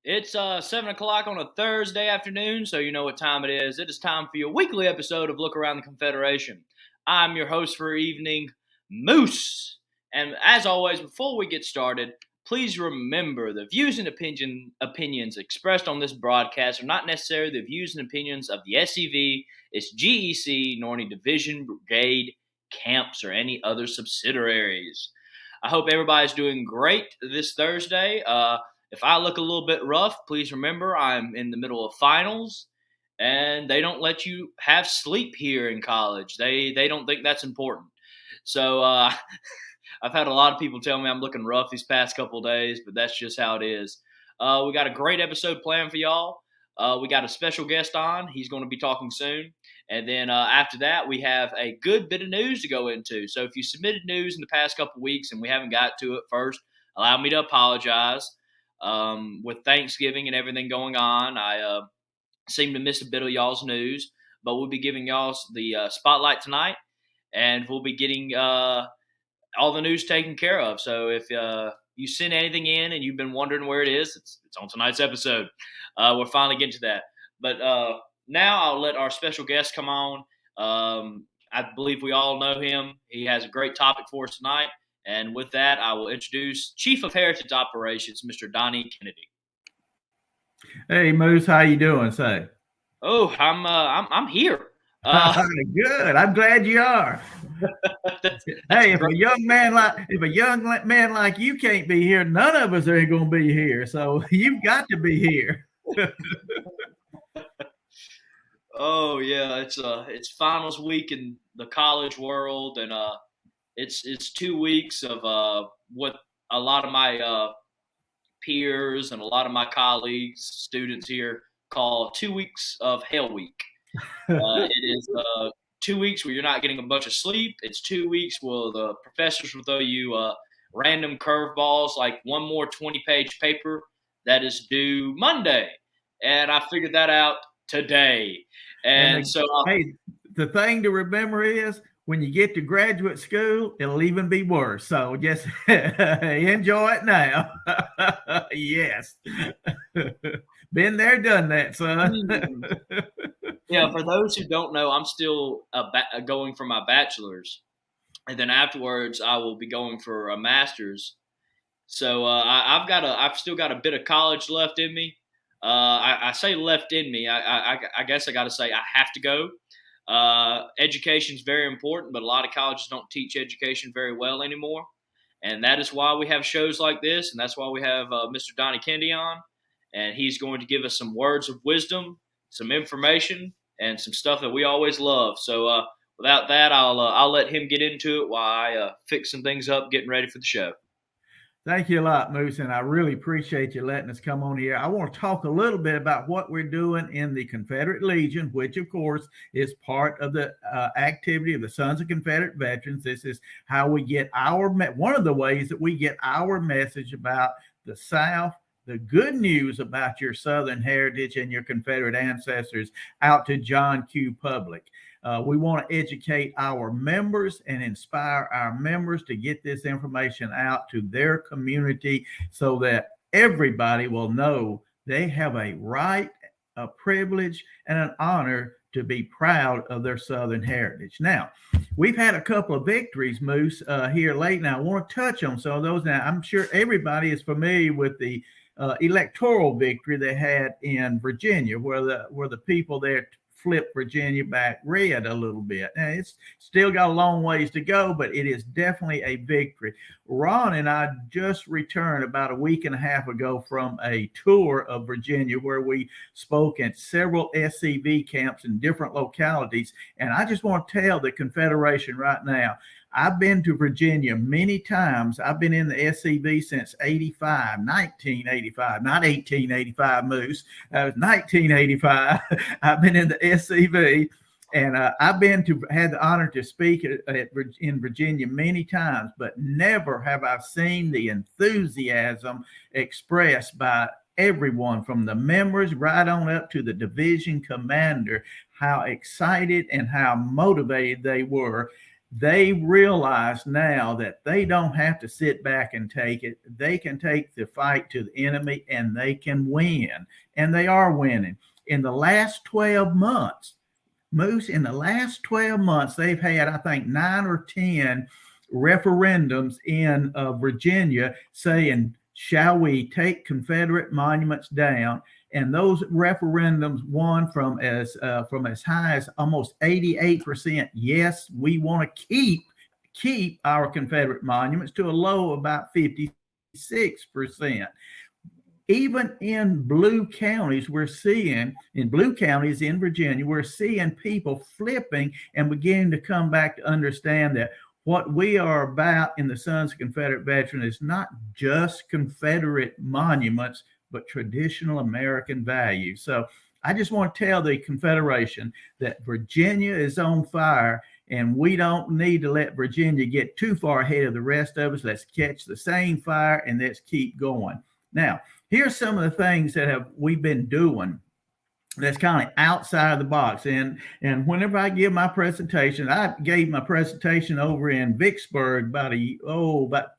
It's 7 o'clock on a Thursday afternoon, so you know what time it is. It is time for your weekly episode of Look Around the Confederation. I'm your host for evening, Moose. And as always, before we get started, please remember the views and opinions expressed on this broadcast are not necessarily the views and opinions of the SCV, its GEC, nor any division, brigade, camps, or any other subsidiaries. I hope everybody's doing great this Thursday. If I look a little bit rough, please remember I'm in the middle of finals, and they don't let you have sleep here in college. They don't think that's important. So I've had a lot of people tell me I'm looking rough these past couple of days, but that's just how it is. We got a great episode planned for y'all. We got a special guest on. He's going to be talking soon. And then after that, we have a good bit of news to go into. So if you submitted news in the past couple of weeks and we haven't got to it first, allow me to apologize. With Thanksgiving and everything going on, I seem to miss a bit of y'all's news, but we'll be giving y'all the spotlight tonight, and we'll be getting all the news taken care of. So if you send anything in and you've been wondering where it is, it's on tonight's episode. We're finally getting to that. But now I'll let our special guest come on. I believe we all know him. He has a great topic for us tonight. And with that, I will introduce Chief of Heritage Operations, Mr. Donnie Kennedy. Hey, Moose, how you doing, say? Oh, I'm here. Good. I'm glad you are. Hey, if a young man like you can't be here, none of us are going to be here. So you've got to be here. Oh yeah, it's finals week in the college world, and It's 2 weeks of what a lot of my peers and a lot of my colleagues, students here, call 2 weeks of hell week. It is 2 weeks where you're not getting a bunch of sleep. It's 2 weeks where the professors will throw you random curveballs, like one more 20-page paper that is due Monday. And I figured that out today. Hey, the thing to remember is, when you get to graduate school, it'll even be worse. So just enjoy it now. Yes. Been there, done that, son. Yeah, for those who don't know, I'm still going for my bachelor's. And then afterwards, I will be going for a master's. So I've still got a bit of college left in me. I say left in me. I guess I got to say I have to go. Education is very important, but a lot of colleges don't teach education very well anymore. And that is why we have shows like this. And that's why we have Mr. Donnie Kennedy on. And he's going to give us some words of wisdom, some information, and some stuff that we always love. So without that, I'll let him get into it while I fix some things up, getting ready for the show. Thank you a lot, Moose, and I really appreciate you letting us come on here. I want to talk a little bit about what we're doing in the Confederate Legion, which, of course, is part of the activity of the Sons of Confederate Veterans. This is how we get one of the ways that we get our message about the South, the good news about your Southern heritage and your Confederate ancestors out to John Q. Public. We want to educate our members and inspire our members to get this information out to their community so that everybody will know they have a right, a privilege, and an honor to be proud of their Southern heritage. Now, we've had a couple of victories, Moose, here lately. Now, I want to touch on some of those. Now, I'm sure everybody is familiar with the electoral victory they had in Virginia, where the people there flip Virginia back red a little bit. Now, it's still got a long ways to go, but it is definitely a victory. Ron and I just returned about a week and a half ago from a tour of Virginia where we spoke at several SCV camps in different localities. And I just want to tell the Confederation right now, I've been to Virginia many times. I've been in the SCV since 1985, not 1885, Moose. It was 1985. I've been in the SCV, and I've had the honor to speak in Virginia many times, but never have I seen the enthusiasm expressed by everyone from the members right on up to the division commander, how excited and how motivated they were. They realize now that they don't have to sit back and take it. They can take the fight to the enemy and they can win. And they are winning. In the last 12 months, Moose, in the last 12 months, they've had, I think, 9 or 10 referendums in Virginia saying, shall we take Confederate monuments down? And those referendums won from as high as almost 88%. Yes, we want to keep our Confederate monuments, to a low of about 56%. Even in blue counties, in blue counties in Virginia, we're seeing people flipping and beginning to come back to understand that what we are about in the Sons of Confederate Veterans is not just Confederate monuments, but traditional American values. So I just want to tell the Confederation that Virginia is on fire, and we don't need to let Virginia get too far ahead of the rest of us. Let's catch the same fire and let's keep going. Now, here's some of the things that we've been doing that's kind of outside of the box. And whenever I give my presentation, I gave my presentation over in Vicksburg about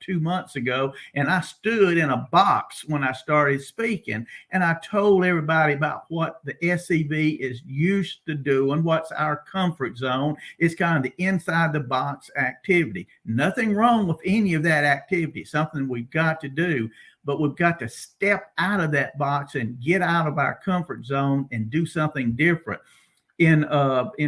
2 months ago, and I stood in a box when I started speaking, and I told everybody about what the SCV is used to doing, what's our comfort zone. It's kind of the inside the box activity. Nothing wrong with any of that activity, something we've got to do. But we've got to step out of that box and get out of our comfort zone and do something different. In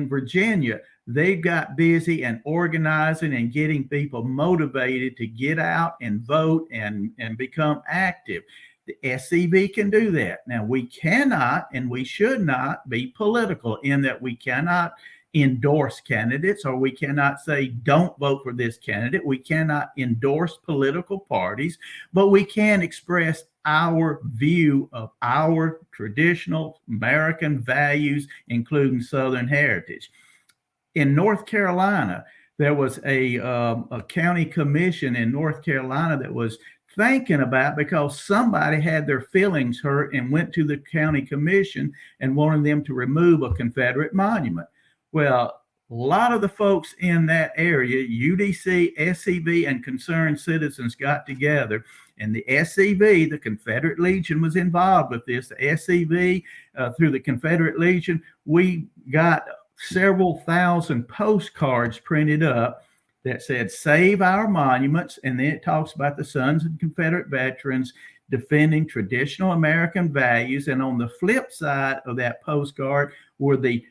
Virginia, they got busy and organizing and getting people motivated to get out and vote and become active. The SCV can do that. Now, we cannot and we should not be political in that we cannot endorse candidates, or we cannot say don't vote for this candidate. We cannot endorse political parties, but we can express our view of our traditional American values, including Southern heritage. In North Carolina, there was a county commission in North Carolina that was thinking about, because somebody had their feelings hurt and went to the county commission and wanted them to remove a Confederate monument. Well, a lot of the folks in that area, UDC, SCV, and concerned citizens got together, and the SCV, the Confederate Legion, was involved with this. The SCV, through the Confederate Legion, we got several thousand postcards printed up that said, save our monuments, and then it talks about the Sons of Confederate Veterans defending traditional American values. And on the flip side of that postcard were the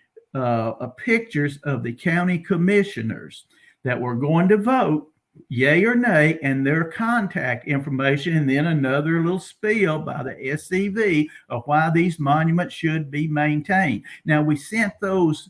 pictures of the county commissioners that were going to vote yay or nay, and their contact information, and then another little spiel by the SCV of why these monuments should be maintained. Now, we sent those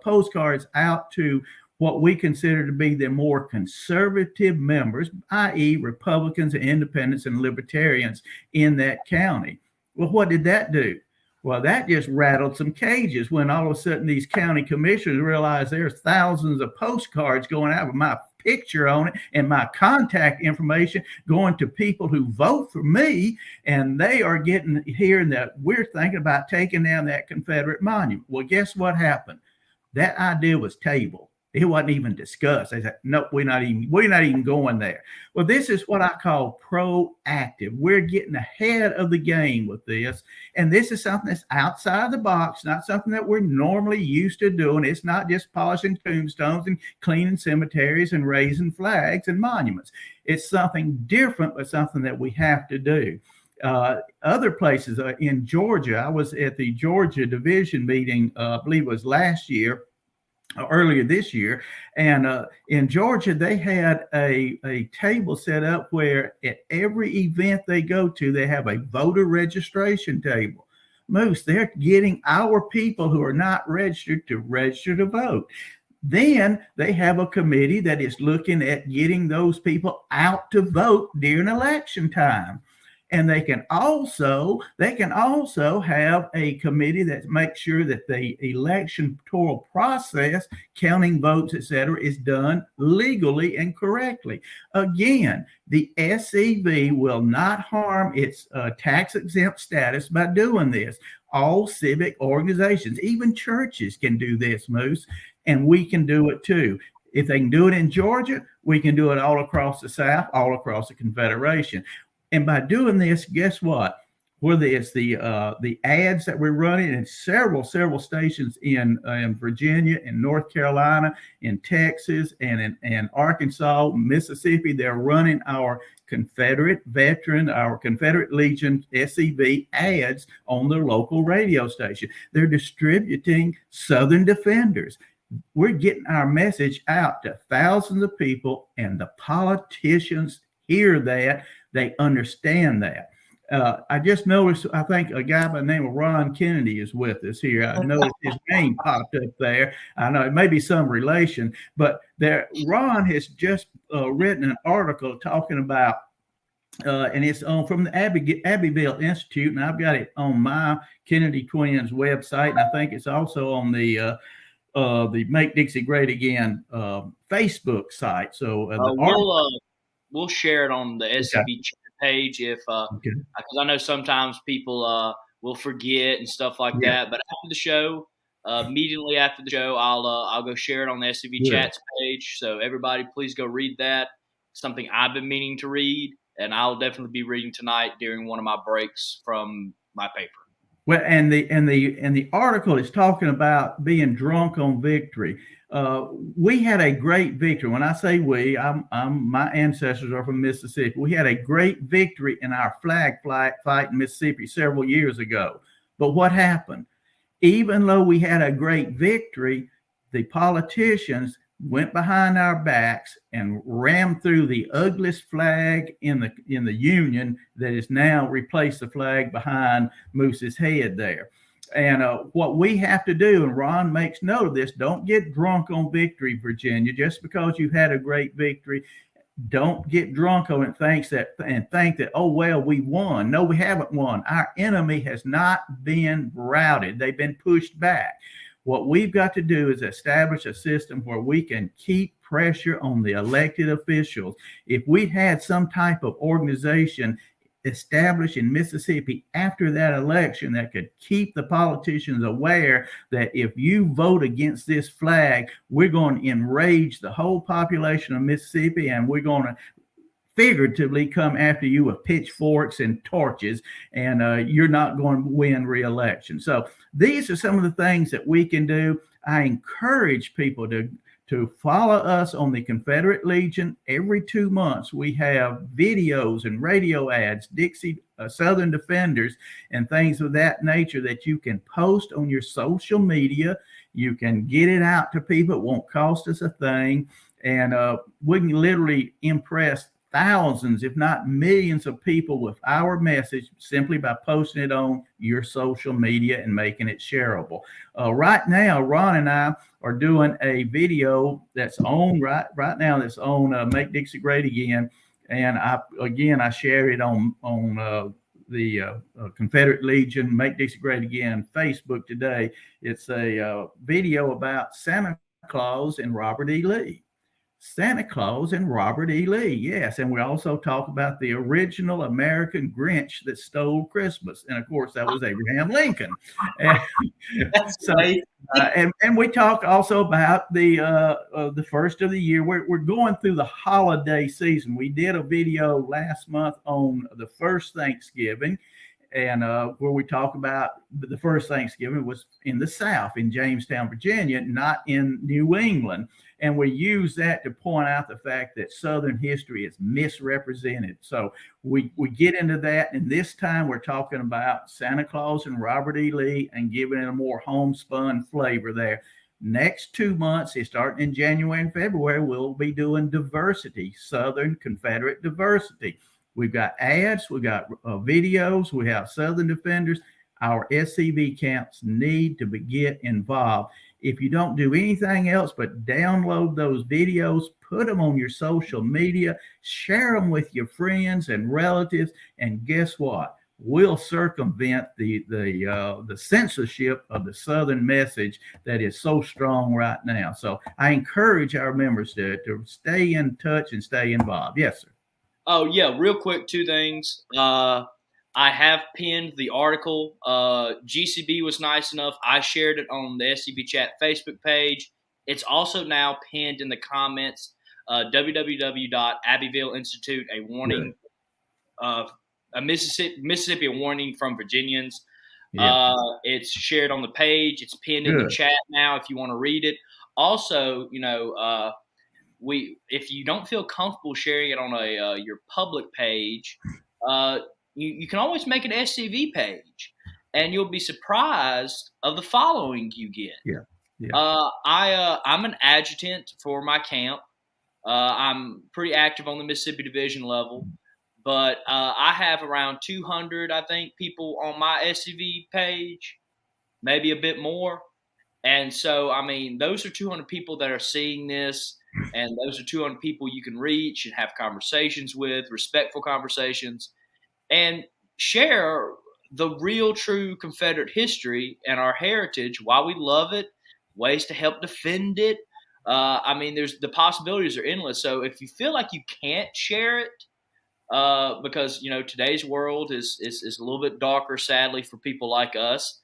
postcards out to what we consider to be the more conservative members, i.e. Republicans and independents and libertarians in that county. Well, what did that do? Well, that just rattled some cages when all of a sudden these county commissioners realized there's thousands of postcards going out with my picture on it and my contact information going to people who vote for me, and they are hearing that we're thinking about taking down that Confederate monument. Well, guess what happened? That idea was tabled. It wasn't even discussed. They said, no, we're not even going there. Well, this is what I call proactive. We're getting ahead of the game with this. And this is something that's outside the box, not something that we're normally used to doing. It's not just polishing tombstones and cleaning cemeteries and raising flags and monuments. It's something different, but something that we have to do. Other places in Georgia, I was at the Georgia division meeting, I believe it was earlier this year, and in Georgia they had a table set up where at every event they go to, they have a voter registration table. Moose, they're getting our people who are not registered to register to vote. Then they have a committee that is looking at getting those people out to vote during election time. And they can also have a committee that makes sure that the electoral process, counting votes, etc., is done legally and correctly. Again, the SCV will not harm its tax-exempt status by doing this. All civic organizations, even churches, can do this, Moose, and we can do it too. If they can do it in Georgia, we can do it all across the South, all across the Confederation. And by doing this, guess what? Whether it's the ads that we're running in several stations in Virginia, in North Carolina, in Texas, and in Arkansas, Mississippi, they're running our Confederate veteran, our Confederate Legion SCV ads on their local radio station. They're distributing Southern Defenders. We're getting our message out to thousands of people, and the politicians hear that. They understand that. I just noticed, I think a guy by the name of Ron Kennedy is with us here. I noticed his name popped up there. I know it may be some relation, but Ron has just written an article talking about, and it's from the Abbeville Institute, and I've got it on my Kennedy Twins website, and I think it's also on the Make Dixie Great Again Facebook site. So we'll share it on the SCV page because I know sometimes people will forget and stuff like that. But after the show, immediately after the show, I'll go share it on the SCV chats page. So everybody, please go read that. Something I've been meaning to read, and I'll definitely be reading tonight during one of my breaks from my paper. Well, and the article is talking about being drunk on victory. We had a great victory. When I say we, my ancestors are from Mississippi. We had a great victory in our flag fight in Mississippi several years ago. But what happened? Even though we had a great victory, the politicians went behind our backs and rammed through the ugliest flag in the Union that has now replaced the flag behind Moose's head there. And what we have to do, and Ron makes note of this, don't get drunk on victory, Virginia. Just because you had a great victory, don't get drunk on it and think that, oh, well, we won. No, we haven't won. Our enemy has not been routed. They've been pushed back. What we've got to do is establish a system where we can keep pressure on the elected officials. If we had some type of organization established in Mississippi after that election that could keep the politicians aware that if you vote against this flag, we're going to enrage the whole population of Mississippi, and we're going to figuratively come after you with pitchforks and torches, and you're not going to win re-election. So these are some of the things that we can do. I encourage people to follow us on the Confederate Legion. Every 2 months, we have videos and radio ads, Dixie Southern Defenders, and things of that nature that you can post on your social media. You can get it out to people. It won't cost us a thing. And we can literally impress thousands, if not millions of people with our message simply by posting it on your social media and making it shareable. Right now, Ron and I are doing a video that's on right now. That's on Make Dixie Great Again, and I share it on the Confederate Legion Make Dixie Great Again Facebook today. It's a video about Santa Claus and Robert E. Lee. Santa Claus and Robert E. Lee, yes. And we also talk about the original American Grinch that stole Christmas. And of course, that was Abraham Lincoln. And we talk also about the first of the year. We're going through the holiday season. We did a video last month on the first Thanksgiving, and where we talk about the first Thanksgiving was in the South, in Jamestown, Virginia, not in New England. And we use that to point out the fact that Southern history is misrepresented. So we get into that. And this time we're talking about Santa Claus and Robert E. Lee and giving it a more homespun flavor there. Next 2 months, starting in January and February, we'll be doing diversity, Southern Confederate diversity. We've got ads, we've got videos, we have Southern Defenders. Our SCV camps need to get involved. If you don't do anything else but download those videos, put them on your social media, share them with your friends and relatives, and guess what? We'll circumvent the censorship of the Southern message that is so strong right now. So I encourage our members to stay in touch and stay involved. Yes, sir. Oh, yeah, real quick, 2 things. I have pinned the article. GCB was nice enough. I shared it on the SCV Chat Facebook page. It's also now pinned in the comments. www.abbeville Institute, a warning, a Mississippi warning from Virginians. Yeah. It's shared on the page. It's pinned in the chat now if you want to read it. Also, if you don't feel comfortable sharing it on your public page, you can always make an SCV page, and you'll be surprised of the following you get. Yeah. I'm an adjutant for my camp. I'm pretty active on the Mississippi Division level, but I have around 200, I think, people on my SCV page, maybe a bit more. And so, I mean, those are 200 people that are seeing this, and those are 200 people you can reach and have conversations with, respectful conversations, and share the real, true Confederate history and our heritage, why we love it, ways to help defend it. I mean, the possibilities are endless. So if you feel like you can't share it, because today's world is a little bit darker, sadly, for people like us.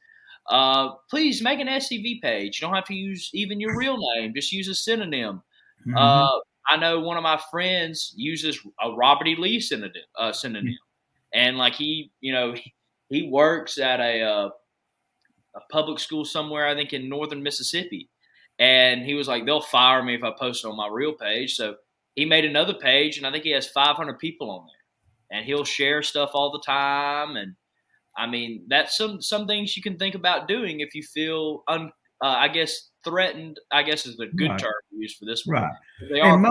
Please make an SCV page. You don't have to use even your real name. Just use a synonym. Mm-hmm. I know one of my friends uses a Robert E. Lee synonym, and like he works at a public school somewhere, I think in northern Mississippi, and he was like, they'll fire me if I post it on my real page. So he made another page, and I think he has 500 people on there, and he'll share stuff all the time. And I mean, that's some things you can think about doing if you feel I guess threatened, I guess is the good term to use for this one. Right. They are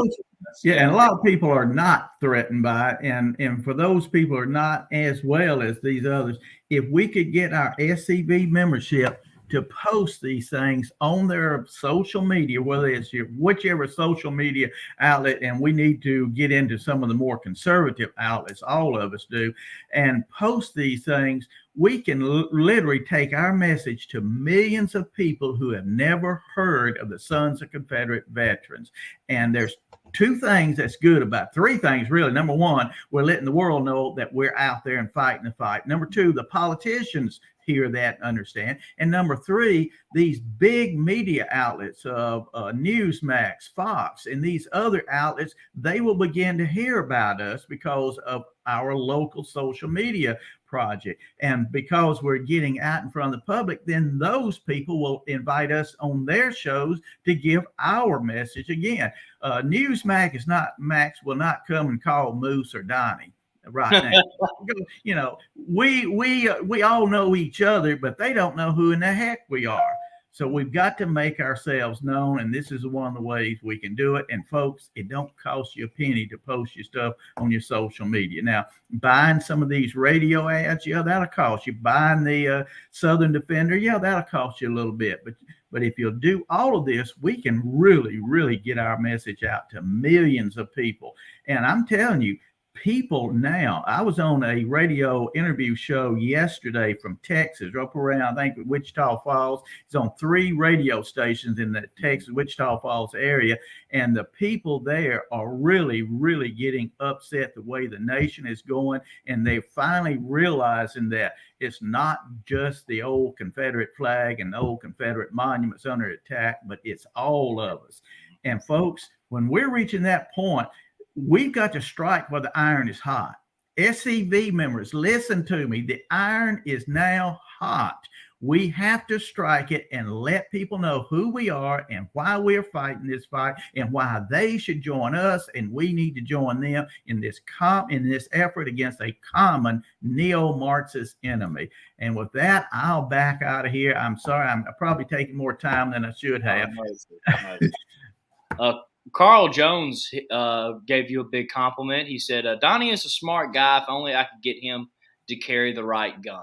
and a lot of people are not threatened by it. And for those people are not as well as these others, if we could get our SCV membership to post these things on their social media, whether it's whichever social media outlet, and we need to get into some of the more conservative outlets, all of us do, and post these things, we can literally take our message to millions of people who have never heard of the Sons of Confederate Veterans. And there's three things really. Number one, we're letting the world know that we're out there and fighting the fight. Number two, the politicians hear that and understand. And number three, these big media outlets of Newsmax, Fox, and these other outlets, they will begin to hear about us because of our local social media project. And because we're getting out in front of the public, then those people will invite us on their shows to give our message again. Newsmax will not come and call Moose or Donnie right now. We all know each other, but they don't know who in the heck we are. So we've got to make ourselves known, and this is one of the ways we can do it. And folks, it don't cost you a penny to post your stuff on your social media. Now, buying some of these radio ads, that'll cost you. Buying the Southern Defender, that'll cost you a little bit. But if you'll do all of this, we can really, really get our message out to millions of people. And I'm telling you, people now, I was on a radio interview show yesterday from Texas, up around, I think, Wichita Falls. It's on 3 radio stations in the Texas, Wichita Falls area. And the people there are really, really getting upset the way the nation is going. And they're finally realizing that it's not just the old Confederate flag and the old Confederate monuments under attack, but it's all of us. And folks, when we're reaching that point, we've got to strike while the iron is hot. SCV members, listen to me. The iron is now hot. We have to strike it and let people know who we are and why we're fighting this fight and why they should join us, and we need to join them in this effort against a common neo-Marxist enemy. And with that, I'll back out of here. I'm sorry, I'm probably taking more time than I should have. Carl Jones gave you a big compliment. He said, Donnie is a smart guy. If only I could get him to carry the right gun.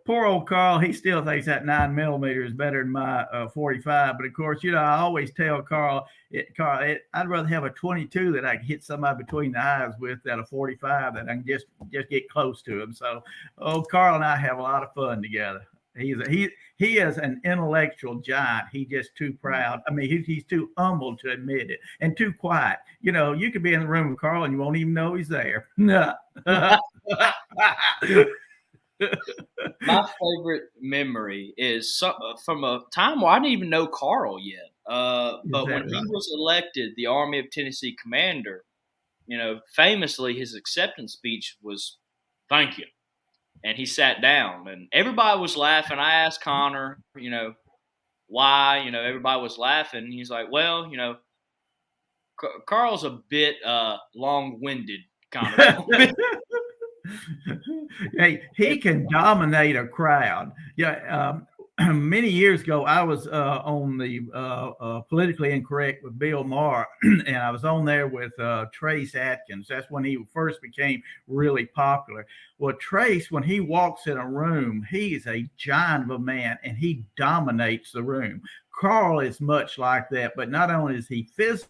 Poor old Carl, he still thinks that 9mm is better than my 45. But of course, I always tell Carl, I'd rather have a 22 that I can hit somebody between the eyes with than a 45 that I can just get close to him. So, Carl and I have a lot of fun together. He is an intellectual giant. He's just too proud. I mean, he's too humble to admit it, and too quiet. You could be in the room with Carl and you won't even know he's there. My favorite memory is from a time where I didn't even know Carl yet. Is But that when he right? was elected the Army of Tennessee commander, famously his acceptance speech was "Thank you," and he sat down, and everybody was laughing. I asked Connor, why. Everybody was laughing. He's like, "Well, Carl's a bit long-winded, kind of." Hey, he can dominate a crowd. Yeah. Many years ago, I was on the Politically Incorrect with Bill Maher, and I was on there with Trace Atkins. That's when he first became really popular. Well, Trace, when he walks in a room, he is a giant of a man, and he dominates the room. Carl is much like that, but not only is he physically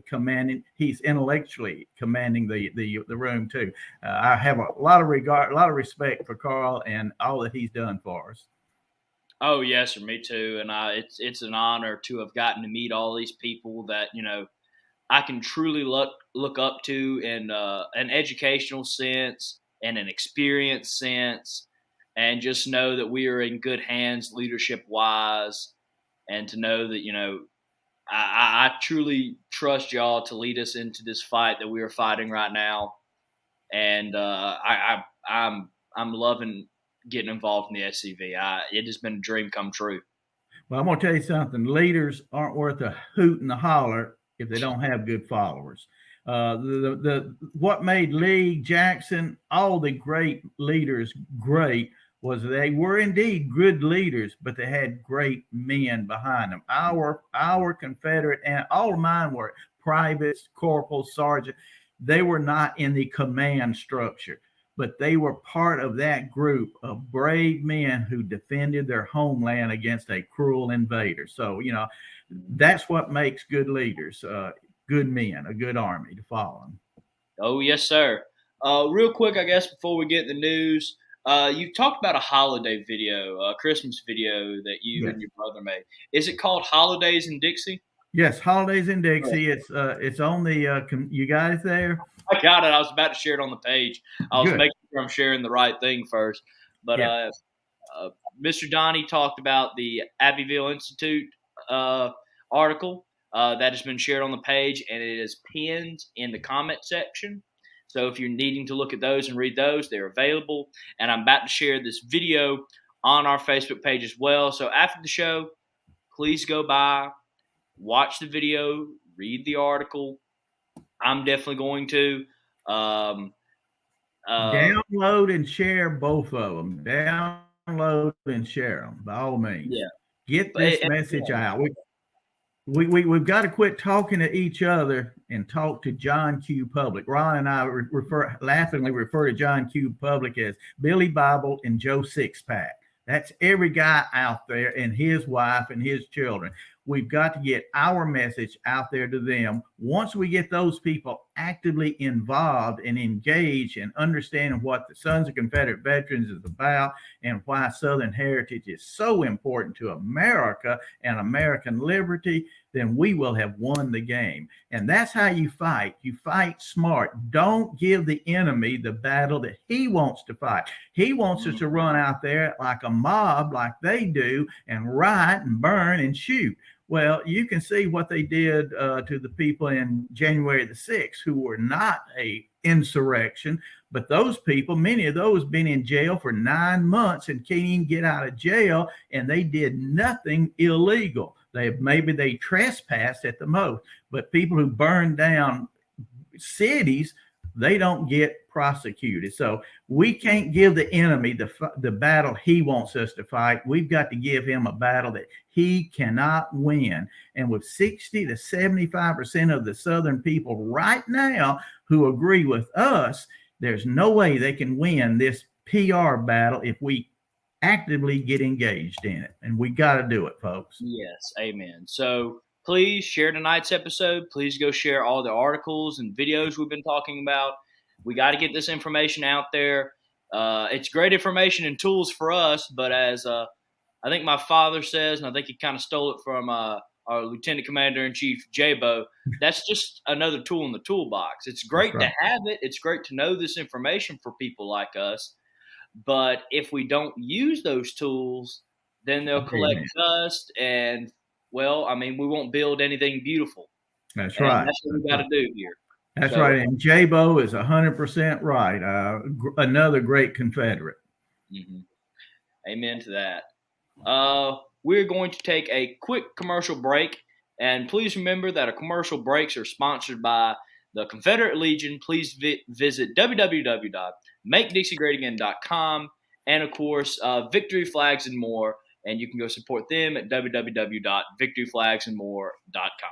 commanding, he's intellectually commanding the room too. I have a lot of regard, a lot of respect for Carl and all that he's done for us. Oh yes, sir, me too. And it's an honor to have gotten to meet all these people that I can truly look up to in an educational sense and an experience sense, and just know that we are in good hands leadership wise, and to know that I truly trust y'all to lead us into this fight that we are fighting right now, and I'm loving getting involved in the SCV. It has been a dream come true. Well, I'm going to tell you something. Leaders aren't worth a hoot and a holler if they don't have good followers. What made Lee, Jackson, all the great leaders great was they were indeed good leaders, but they had great men behind them. Our Confederate, and all of mine were privates, corporals, sergeants. They were not in the command structure, but they were part of that group of brave men who defended their homeland against a cruel invader. So, that's what makes good leaders, good men, a good army to follow them. Oh yes, sir. Real quick, I guess before we get in the news, you talked about a holiday video, a Christmas video that you Yes. and your brother made. Is it called Holidays in Dixie? Yes, Holidays in Oh, Dixie. It's on the. You got it there. I got it. I was about to share it on the page. I was Good. making sure I'm sharing the right thing first. But Yeah. Mr. Donnie talked about the Abbeville Institute article that has been shared on the page, and it is pinned in the comment section. So if you're needing to look at those and read those, they're available. And I'm about to share this video on our Facebook page as well. So after the show, please go by, watch the video, read the article. I'm definitely going to. Um, Download and share both of them. Download and share them by all means. yeah. Get this message out. We've got to quit talking to each other and talk to John Q. Public. Ron and I laughingly refer to John Q. Public as Billy Bible and Joe Sixpack. That's every guy out there and his wife and his children. We've got to get our message out there to them. Once we get those people actively involved and engaged and understanding what the Sons of Confederate Veterans is about and why Southern heritage is so important to America and American liberty, then we will have won the game. And that's how you fight. You fight smart. Don't give the enemy the battle that he wants to fight. He wants us to run out there like a mob, like they do, and riot and burn and shoot. Well, you can see what they did to the people in January the 6th who were not a insurrection, but those people, many of those been in jail for 9 months and can't even get out of jail, and they did nothing illegal. Maybe they trespassed at the most, but people who burn down cities, they don't get prosecuted. So we can't give the enemy the battle he wants us to fight. We've got to give him a battle that he cannot win. And with 60 to 75% of the Southern people right now who agree with us, there's no way they can win this PR battle if we actively get engaged in it. And we got to do it, folks. Yes, amen. So please share tonight's episode. Please go share all the articles and videos we've been talking about. We got to get this information out there. It's great information and tools for us, but as I think my father says, and I think he kind of stole it from our Lieutenant Commander-in-Chief, J-Bo, that's just another tool in the toolbox. It's great to have it. It's great to know this information for people like us, But if we don't use those tools, then they'll collect dust and, well, I mean, we won't build anything beautiful. That's And right. that's what we got to do here. That's right. And J-Bo is 100% right. Another great Confederate. Mm-hmm. Amen to that. We're going to take a quick commercial break. And please remember that our commercial breaks are sponsored by the Confederate Legion. Please visit www.makedixieGreatAgain.com and, of course, Victory Flags and More. And you can go support them at www.victoryflagsandmore.com.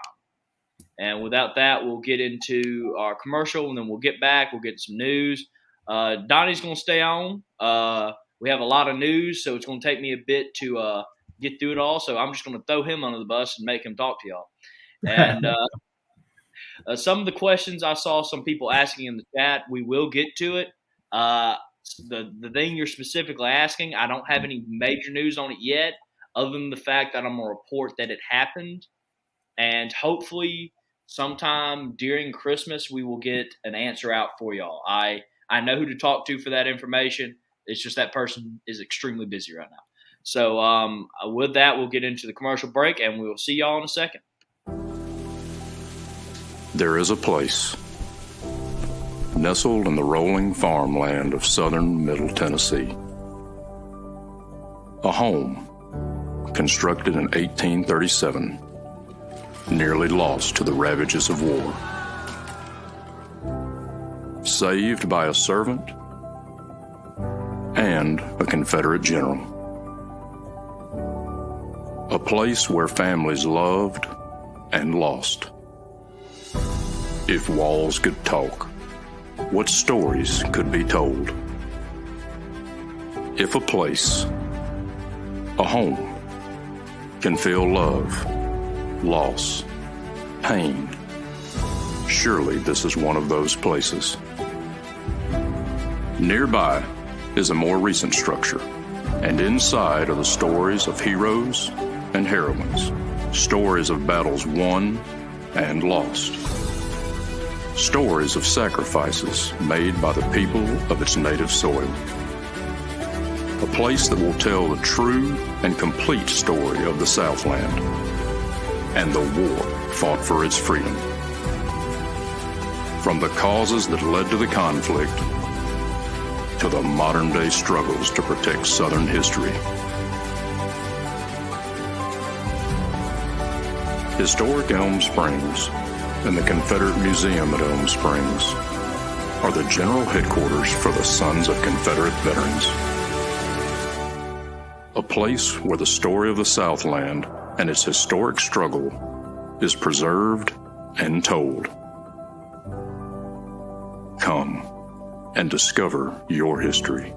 And without that, we'll get into our commercial, and then we'll get back. We'll get some news. Donnie's going to stay on. We have a lot of news, so it's going to take me a bit to get through it all. So I'm just going to throw him under the bus and make him talk to y'all. And some of the questions I saw some people asking in the chat, we will get to it. The thing you're specifically asking, I don't have any major news on it yet, other than the fact that I'm going to report that it happened. And hopefully sometime during Christmas, we will get an answer out for y'all. I know who to talk to for that information. It's just that person is extremely busy right now. So with that, we'll get into the commercial break, and we will see y'all in a second. There is a place nestled in the rolling farmland of southern Middle Tennessee. A home constructed in 1837, nearly lost to the ravages of war. Saved by a servant and a Confederate general. A place where families loved and lost. If walls could talk, what stories could be told? If a place, a home, can feel love, loss, pain, surely this is one of those places. Nearby is a more recent structure, and inside are the stories of heroes and heroines, stories of battles won and lost, stories of sacrifices made by the people of its native soil. A place that will tell the true and complete story of the Southland and the war fought for its freedom. From the causes that led to the conflict to the modern-day struggles to protect Southern history. Historic Elm Springs and the Confederate Museum at Elm Springs are the general headquarters for the Sons of Confederate Veterans. A place where the story of the Southland and its historic struggle is preserved and told. Come and discover your history.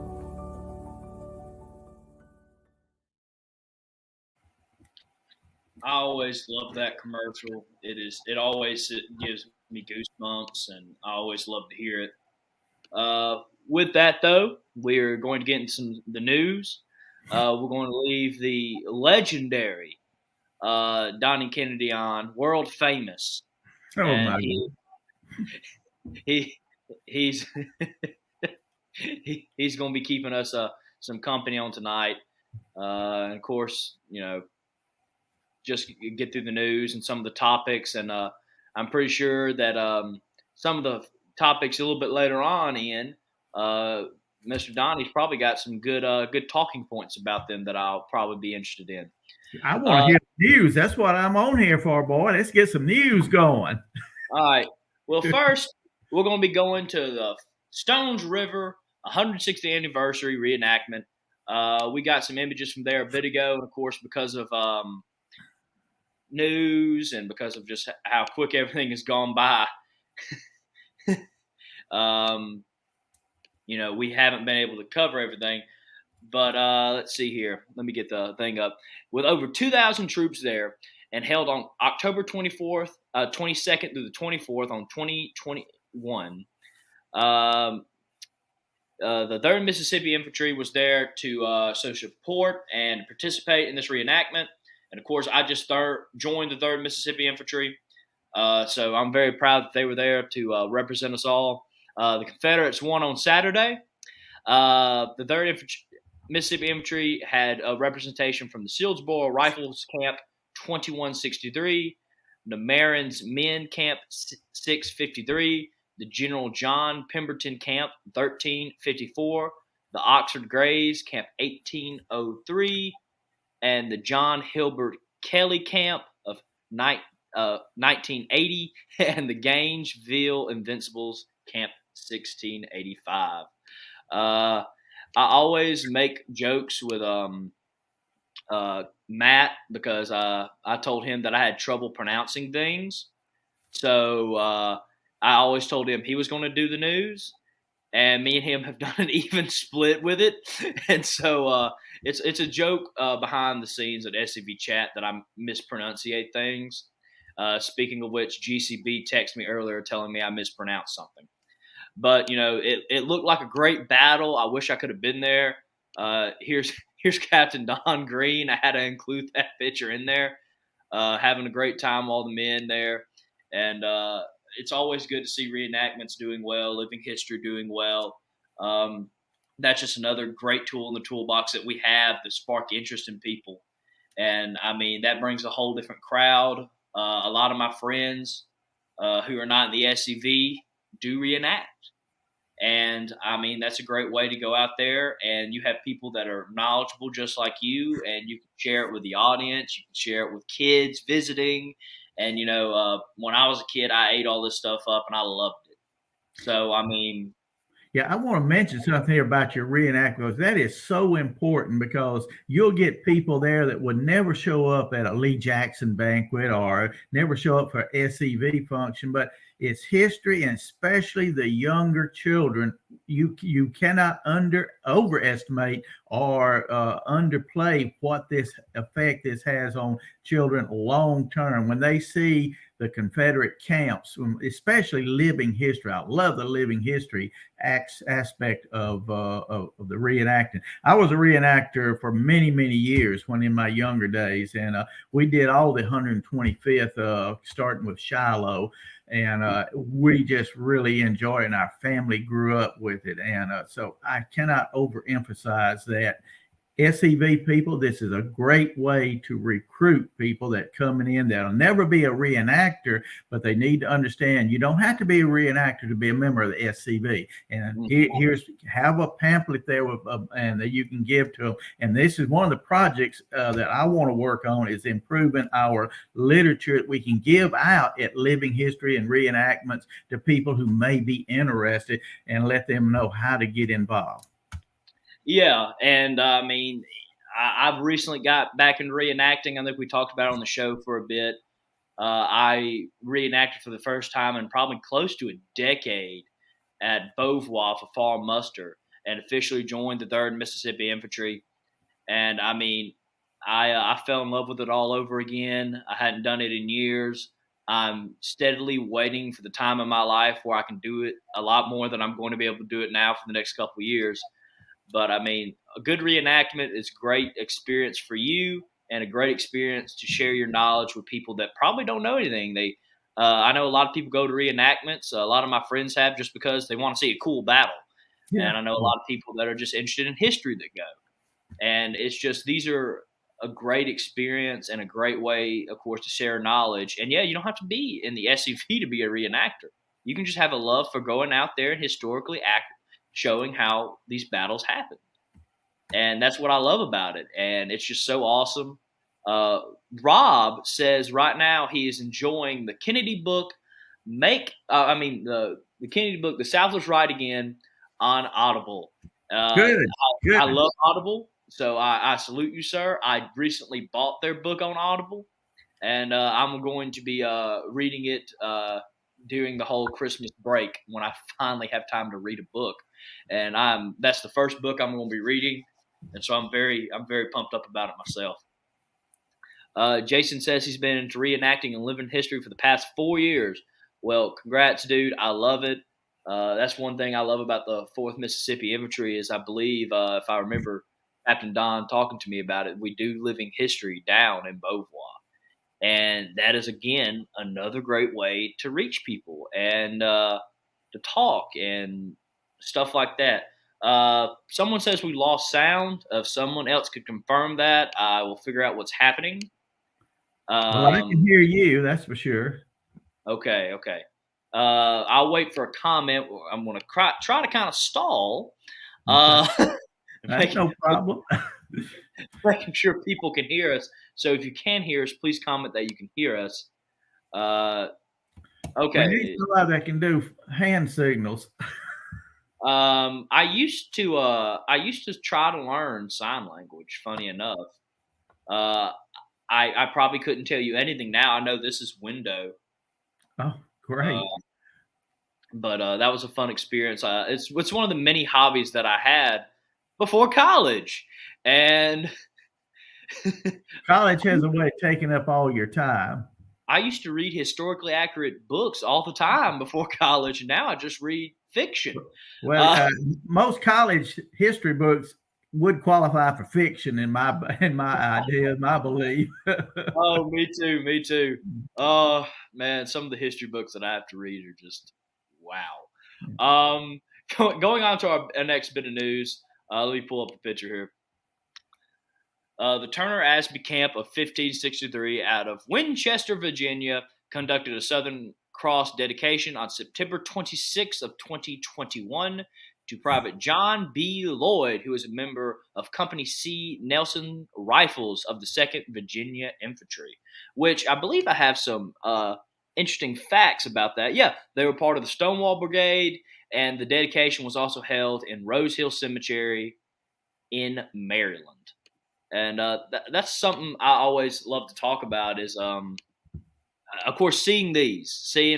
I always love that commercial. It always gives me goosebumps, and I always love to hear it. With that, though, we're going to get into the news. We're going to leave the legendary Donnie Kennedy on, world famous. Oh my He's he's going to be keeping us some company on tonight. And of course, just get through the news and some of the topics. And I'm pretty sure that some of the topics a little bit later on in, Mr. Donnie's probably got some good talking points about them that I'll probably be interested in. I want to hear the news. That's what I'm on here for, boy. Let's get some news going. All right. Well, first, we're going to be going to the Stones River 160th anniversary reenactment. We got some images from there a bit ago, and of course, because of news and because of just how quick everything has gone by, we haven't been able to cover everything. But let's see here. Let me get the thing up. With over 2,000 troops there and held on October 22nd through the 24th on 2021. The 3rd Mississippi Infantry was there to support and participate in this reenactment. And, of course, I just joined the 3rd Mississippi Infantry. So I'm very proud that they were there to represent us all. The Confederates won on Saturday. The 3rd Mississippi Infantry had a representation from the Sealsboro Rifles Camp 2163, the Marin's Men Camp 653, the General John Pemberton Camp 1354, the Oxford Greys Camp 1803, and the John Hilbert Kelly Camp of 1980, and the Gainesville Invincibles Camp 1685. I always make jokes with Matt because I told him that I had trouble pronouncing things. So I always told him he was going to do the news, and me and him have done an even split with it. And so it's a joke behind the scenes at SCV Chat that I mispronunciate things. Speaking of which, GCB texted me earlier telling me I mispronounced something. But, it looked like a great battle. I wish I could have been there. Here's Captain Don Green. I had to include that picture in there. Having a great time, all the men there. And it's always good to see reenactments doing well, living history doing well. That's just another great tool in the toolbox that we have to spark interest in people. And, that brings a whole different crowd. A lot of my friends who are not in the SCV do reenact. And that's a great way to go out there, and you have people that are knowledgeable just like you, and you can share it with the audience. You can share it with kids visiting. And, when I was a kid, I ate all this stuff up and I loved it. So, Yeah, I want to mention something here about your reenactments. That is so important because you'll get people there that would never show up at a Lee Jackson banquet or never show up for SCV function, but it's history, and especially the younger children. You cannot overestimate or underplay what this effect this has on children long term when they see the Confederate camps, especially living history. I love the living history aspect of the reenacting. I was a reenactor for many, many years when in my younger days, and we did all the 125th, starting with Shiloh. And we just really enjoy it, and our family grew up with it. And so I cannot overemphasize that. SCV people, this is a great way to recruit people that coming in that'll never be a reenactor, but they need to understand you don't have to be a reenactor to be a member of the SCV. And here's have a pamphlet there with and that you can give to them. And this is one of the projects that I want to work on, is improving our literature that we can give out at living history and reenactments to people who may be interested, and let them know how to get involved. Yeah, and I've recently got back into reenacting. I think we talked about it on the show for a bit. I reenacted for the first time in probably close to a decade at Beauvoir for fall muster, and officially joined the 3rd Mississippi Infantry. And I fell in love with it all over again. I hadn't done it in years. I'm steadily waiting for the time in my life where I can do it a lot more than I'm going to be able to do it now for the next couple of years. But a good reenactment is a great experience for you, and a great experience to share your knowledge with people that probably don't know anything. I know a lot of people go to reenactments. A lot of my friends have, just because they want to see a cool battle. Yeah. And I know a lot of people that are just interested in history that go. And it's just, these are a great experience and a great way, of course, to share knowledge. And yeah, you don't have to be in the SCV to be a reenactor. You can just have a love for going out there and historically showing how these battles happened. And that's what I love about it. And it's just so awesome. Rob says right now he is enjoying the Kennedy book, the Kennedy book, The South Was Right Again, on Audible. Good. I love Audible, so I salute you, sir. I recently bought their book on Audible, and I'm going to be reading it during the whole Christmas break when I finally have time to read a book. And that's the first book I'm going to be reading, and so I'm very pumped up about it myself. Jason says he's been into reenacting and living history for the past 4 years. Well, congrats, dude. I love it. That's one thing I love about the 4th Mississippi Infantry is I believe, if I remember Captain Don talking to me about it, we do living history down in Beauvoir. And that is, again, another great way to reach people and to talk and stuff like that. Someone says we lost sound. If someone else could confirm that, I will figure out what's happening. Well, I can hear you, that's for sure. Okay. I'll wait for a comment. I'm going to try to kind of stall. That's no problem. Making sure people can hear us. So if you can hear us, please comment that you can hear us. Okay. We need somebody that can do hand signals. I used to try to learn sign language. Funny enough, I probably couldn't tell you anything now. I know this is window. Oh, great! But that was a fun experience. It's one of the many hobbies that I had before college, and college has a way of taking up all your time. I used to read historically accurate books all the time before college, and now I just read fiction. Well, most college history books would qualify for fiction in my idea, my belief. Oh, me too. Oh man, some of the history books that I have to read are just wow. Going on to our next bit of news. Let me pull up the picture here. The Turner Ashby Camp of 1563 out of Winchester, Virginia, conducted a Southern Cross dedication on September 26th of 2021 to Private John B. Lloyd, who is a member of Company C Nelson Rifles of the 2nd Virginia Infantry, which I believe I have some interesting facts about that. Yeah, they were part of the Stonewall Brigade, and the dedication was also held in Rose Hill Cemetery in Maryland. And that's something I always love to talk about is, of course, seeing,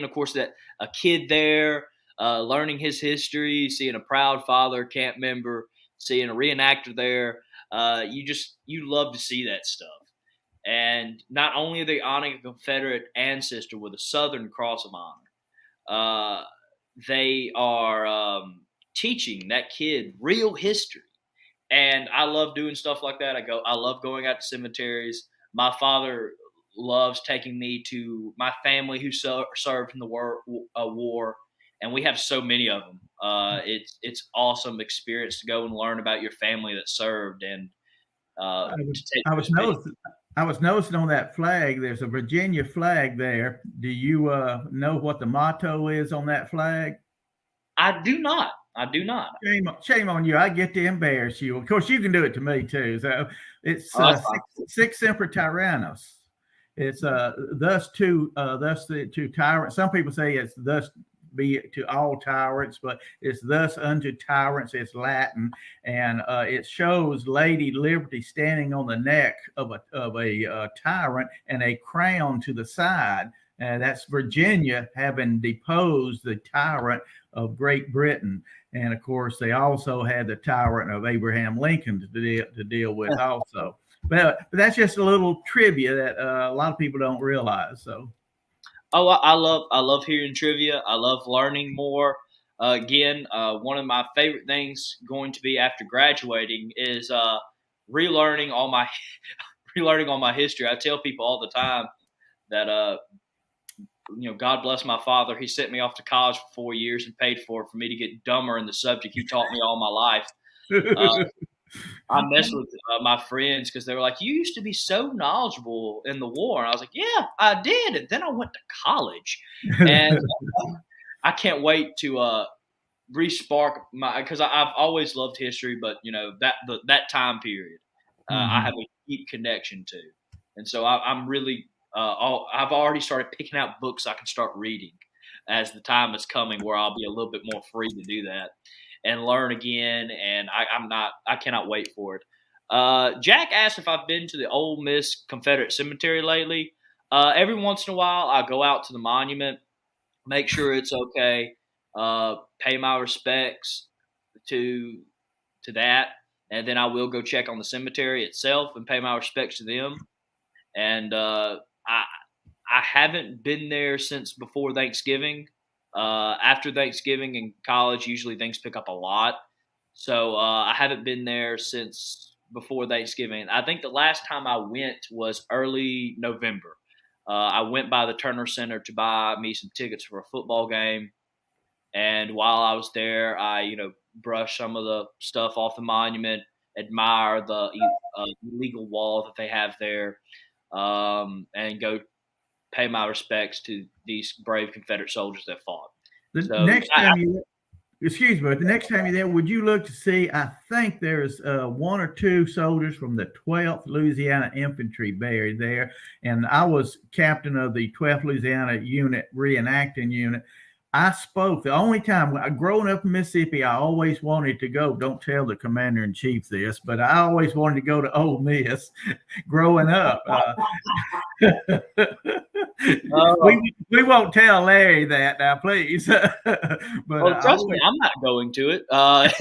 of course, that a kid there, learning his history, seeing a proud father, camp member, seeing a reenactor there. You love to see that stuff. And not only are they honoring a Confederate ancestor with a Southern Cross of Honor, they are teaching that kid real history. And I love doing stuff like that. I love going out to cemeteries. My father loves taking me to my family who served in the war, and we have so many of them. It's awesome experience to go and learn about your family that served. And I was noticing on that flag, there's a Virginia flag there. Do you know what the motto is on that flag? I do not. Shame on you. I get to embarrass you. Of course, you can do it to me too. So it's Sic Semper Tyrannis. It's thus the two tyrants. Some people say it's thus be to all tyrants, but it's thus unto tyrants. It's Latin, and it shows Lady Liberty standing on the neck of a tyrant and a crown to the side. And that's Virginia having deposed the tyrant of Great Britain. And of course, they also had the tyrant of Abraham Lincoln to deal with also. But that's just a little trivia that a lot of people don't realize. So, I love hearing trivia. I love learning more. Again, one of my favorite things going to be after graduating is relearning all my history. I tell people all the time that God bless my father. He sent me off to college for 4 years and paid for me to get dumber in the subject he taught me all my life. I messed with my friends because they were like, "You used to be so knowledgeable in the war," and I was like, "Yeah, I did." And then I went to college, and I can't wait to re-spark because I've always loved history, but that time period, I have a deep connection to, and so I'm really. I've already started picking out books I can start reading as the time is coming where I'll be a little bit more free to do that and learn again. And I cannot wait for it. Jack asked if I've been to the Ole Miss Confederate Cemetery lately. Every once in a while, I go out to the monument, make sure it's okay, pay my respects to that. And then I will go check on the cemetery itself and pay my respects to them. And, I haven't been there since before Thanksgiving. After Thanksgiving in college, usually things pick up a lot. So I haven't been there since before Thanksgiving. I think the last time I went was early November. I went by the Turner Center to buy me some tickets for a football game. And while I was there, I, brush some of the stuff off the monument, admire the illegal wall that they have there, and go pay my respects to these brave Confederate soldiers that fought. The next time you're there, would you look to see? I think there's 1 or 2 soldiers from the 12th Louisiana Infantry buried there, and I was captain of the 12th Louisiana unit, reenacting unit. I spoke the only time growing up in Mississippi, I always wanted to go. Don't tell the commander in chief this, but I always wanted to go to Ole Miss growing up. We won't tell Larry that now, please. But trust me, I'm not going to it. But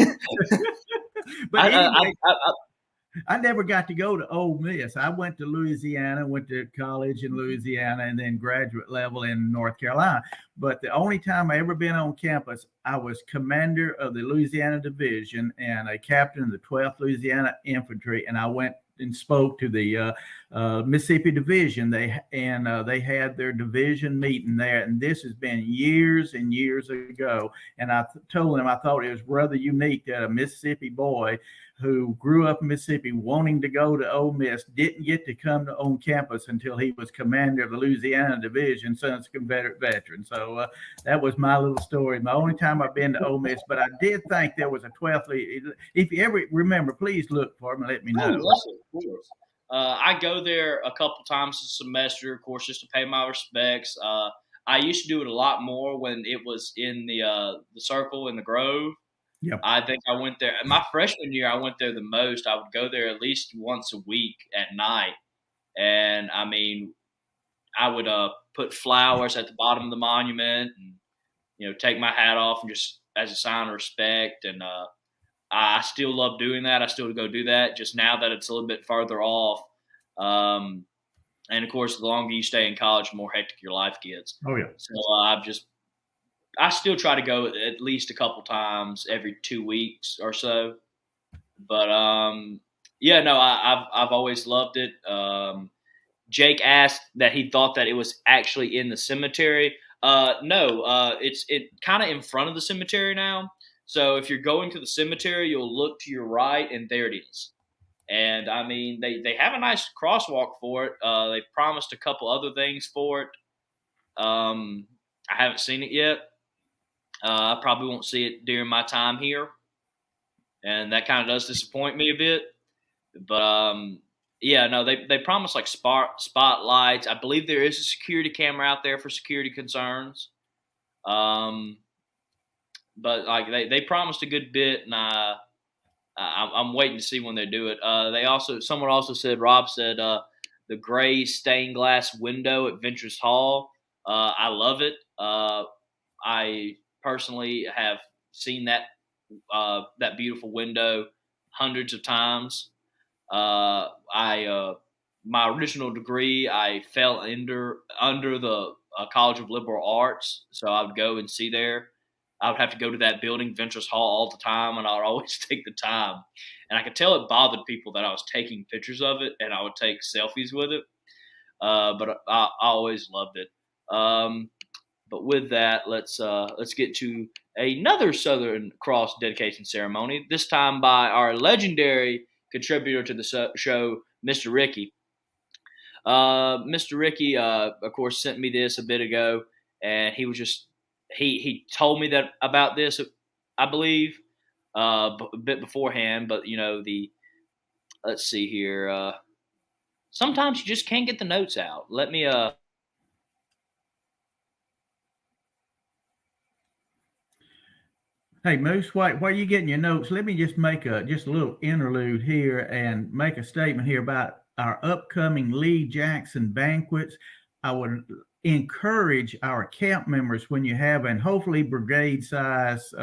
I never got to go to Ole Miss. I went to Louisiana, went to college in Louisiana, and then graduate level in North Carolina. But the only time I ever been on campus, I was commander of the Louisiana Division and a captain of the 12th Louisiana Infantry, and I went and spoke to the Mississippi Division. They had their division meeting there, and this has been years and years ago. And I told them I thought it was rather unique that a Mississippi boy who grew up in Mississippi wanting to go to Ole Miss didn't get to come on campus until he was commander of the Louisiana Division, Sons of Confederate Veterans. So that was my little story. My only time I've been to Ole Miss, but I did think there was a 12th. If you ever remember, please look for me and let me know. Of course. I go there a couple times a semester, of course, just to pay my respects. I used to do it a lot more when it was in the Circle in the Grove. Yep. I think I went there. My freshman year, I went there the most. I would go there at least once a week at night. And, I mean, I would put flowers at the bottom of the monument and, take my hat off and just as a sign of respect. And I still love doing that. I still go do that just now that it's a little bit further off. And, of course, the longer you stay in college, the more hectic your life gets. Oh, yeah. So I still try to go at least a couple times every 2 weeks or so. But, I've always loved it. Jake asked that he thought that it was actually in the cemetery. No, it's kind of in front of the cemetery now. So if you're going to the cemetery, you'll look to your right, and there it is. And, I mean, they have a nice crosswalk for it. They promised a couple other things for it. I haven't seen it yet. I probably won't see it during my time here. And that kind of does disappoint me a bit. But, they promise like spotlights. I believe there is a security camera out there for security concerns. But like they promised a good bit, and I'm waiting to see when they do it. Someone also said, Rob said, the gray stained glass window at Ventures Hall. I love it. I personally have seen that beautiful window hundreds of times. My original degree, I fell under the College of Liberal Arts, so I would go and see there. I would have to go to that building, Ventures Hall, all the time, and I would always take the time. And I could tell it bothered people that I was taking pictures of it, and I would take selfies with it. But I always loved it. But with that, let's get to another Southern Cross dedication ceremony, this time by our legendary contributor to the show, Mr. Ricky. Mr. Ricky, of course, sent me this a bit ago, and he was just he told me that about this, I believe, a bit beforehand. But let's see here. Sometimes you just can't get the notes out. Let me Hey, Moose, while you're getting your notes, let me just make a little interlude here and make a statement here about our upcoming Lee Jackson banquets. I would encourage our camp members, when you have and hopefully brigade size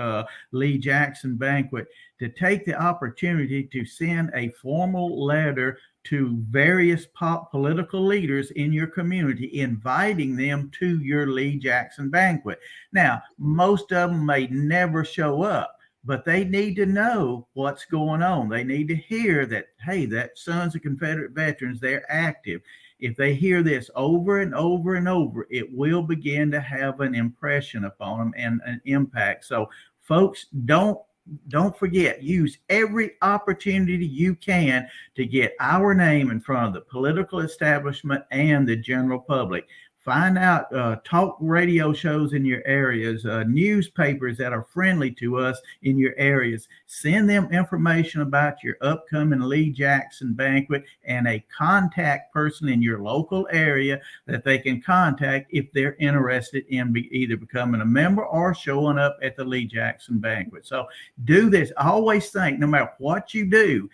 Lee Jackson banquet, to take the opportunity to send a formal letter to various political leaders in your community, inviting them to your Lee Jackson banquet. Now, most of them may never show up, but they need to know what's going on. They need to hear that, hey, that Sons of Confederate Veterans, they're active. If they hear this over and over and over, it will begin to have an impression upon them and an impact. So, folks, don't don't forget, use every opportunity you can to get our name in front of the political establishment and the general public. Find out talk radio shows in your areas, newspapers that are friendly to us in your areas. Send them information about your upcoming Lee Jackson banquet and a contact person in your local area that they can contact if they're interested in either becoming a member or showing up at the Lee Jackson banquet. So do this. Always think, no matter what you do,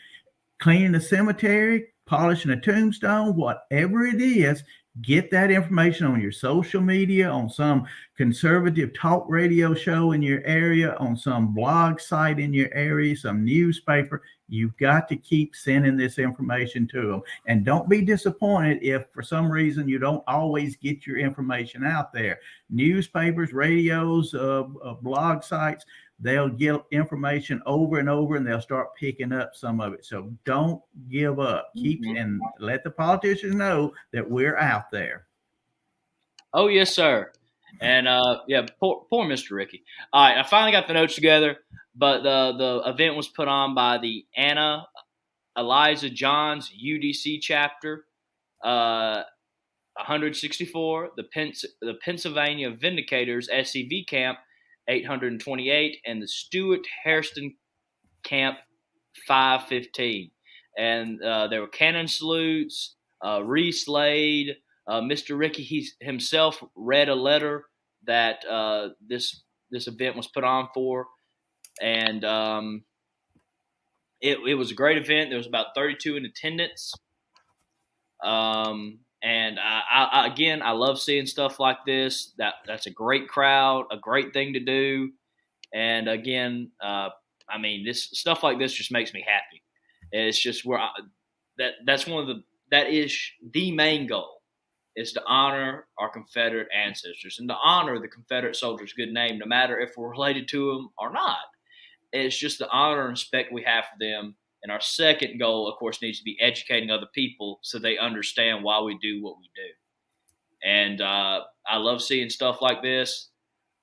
cleaning the cemetery, polishing a tombstone, whatever it is, get that information on your social media, on some conservative talk radio show in your area, on some blog site in your area, some newspaper. You've got to keep sending this information to them. And don't be disappointed if for some reason you don't always get your information out there. Newspapers, radios, blog sites, they'll get information over and over, and they'll start picking up some of it. So don't give up. Keep and let the politicians know that we're out there. Oh, yes, sir. And poor Mr. Ricky. All right, I finally got the notes together, but the event was put on by the Anna Eliza Johns UDC chapter, 164, the Pennsylvania Vindicators SCV camp, 828, and the Stuart Hairston camp, 515. And there were cannon salutes, re-slayed. Mr. Ricky himself read a letter that this event was put on for, and it was a great event. There was about 32 in attendance. And I love seeing stuff like this. That's a great crowd, a great thing to do. And again, this stuff like this just makes me happy. It's just that is the main goal, is to honor our Confederate ancestors and to honor the Confederate soldiers' good name, no matter if we're related to them or not. It's just the honor and respect we have for them. And our second goal, of course, needs to be educating other people so they understand why we do what we do. And I love seeing stuff like this.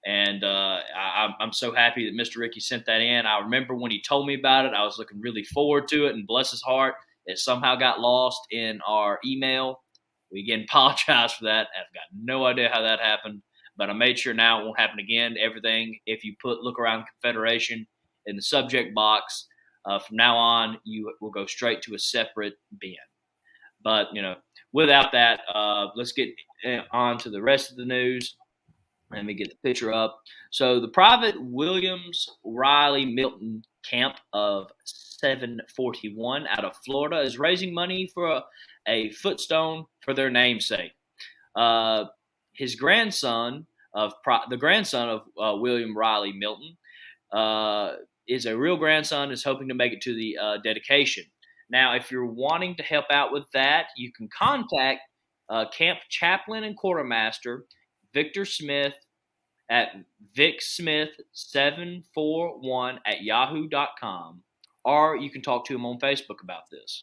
And I'm so happy that Mr. Ricky sent that in. I remember when he told me about it, I was looking really forward to it. And bless his heart, it somehow got lost in our email. We again apologize for that. I've got no idea how that happened. But I made sure now it won't happen again. Everything, if you put Look Around the Confederation in the subject box, from now on, you will go straight to a separate bin. But, without that, let's get on to the rest of the news. Let me get the picture up. So the Private Williams Riley Milton camp of 741 out of Florida is raising money for a footstone for their namesake. His grandson of William Riley Milton, is a real grandson, is hoping to make it to the dedication. Now, if you're wanting to help out with that, you can contact camp chaplain and quartermaster Victor Smith at vicsmith741@yahoo.com, or you can talk to him on Facebook about this.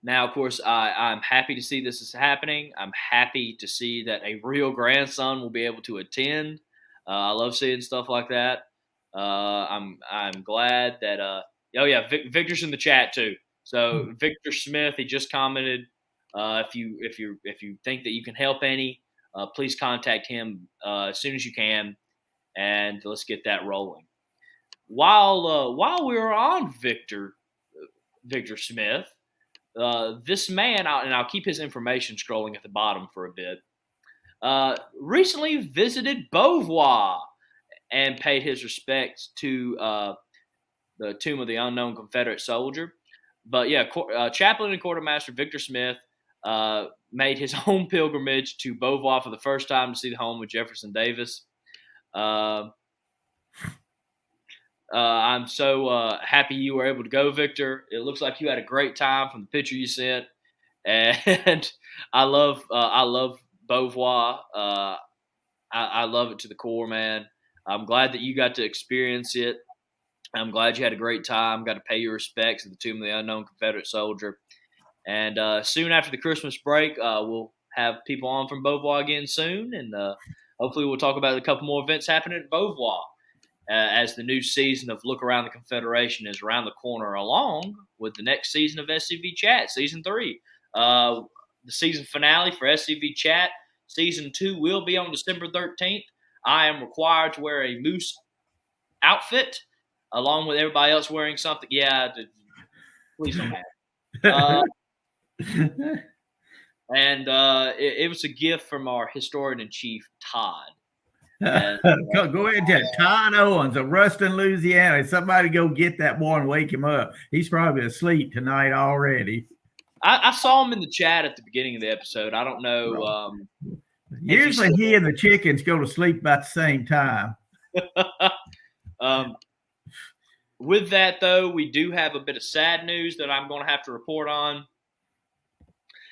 Now, of course, I'm happy to see this is happening. I'm happy to see that a real grandson will be able to attend. I love seeing stuff like that. I'm glad that Victor's in the chat too. So Victor Smith, he just commented. If you think that you can help any, please contact him as soon as you can, and let's get that rolling. While we were on Victor Smith, this man, and I'll keep his information scrolling at the bottom for a bit, recently visited Beauvoir and paid his respects to the tomb of the unknown Confederate soldier. But chaplain and quartermaster Victor Smith made his own pilgrimage to Beauvoir for the first time to see the home of Jefferson Davis. I'm so happy you were able to go, Victor. It looks like you had a great time from the picture you sent, and I love Beauvoir. I love it to the core, man. I'm glad that you got to experience it. I'm glad you had a great time, got to pay your respects at the tomb of the unknown Confederate soldier. And soon after the Christmas break, we'll have people on from Beauvoir again soon, and hopefully we'll talk about a couple more events happening at Beauvoir. as the new season of Look Around the Confederation is around the corner, along with the next season of SCV Chat, Season 3. The season finale for SCV Chat, Season 2, will be on December 13th. I am required to wear a moose outfit, along with everybody else wearing something. Yeah, please don't have it. And it was a gift from our historian-in-chief, Todd. And, go ahead, Ted. Todd Owens of Ruston, Louisiana. Somebody go get that boy and wake him up. He's probably asleep tonight already. I saw him in the chat at the beginning of the episode. I don't know. Usually he and the chickens go to sleep about the same time. With that, though, we do have a bit of sad news that I'm going to have to report on.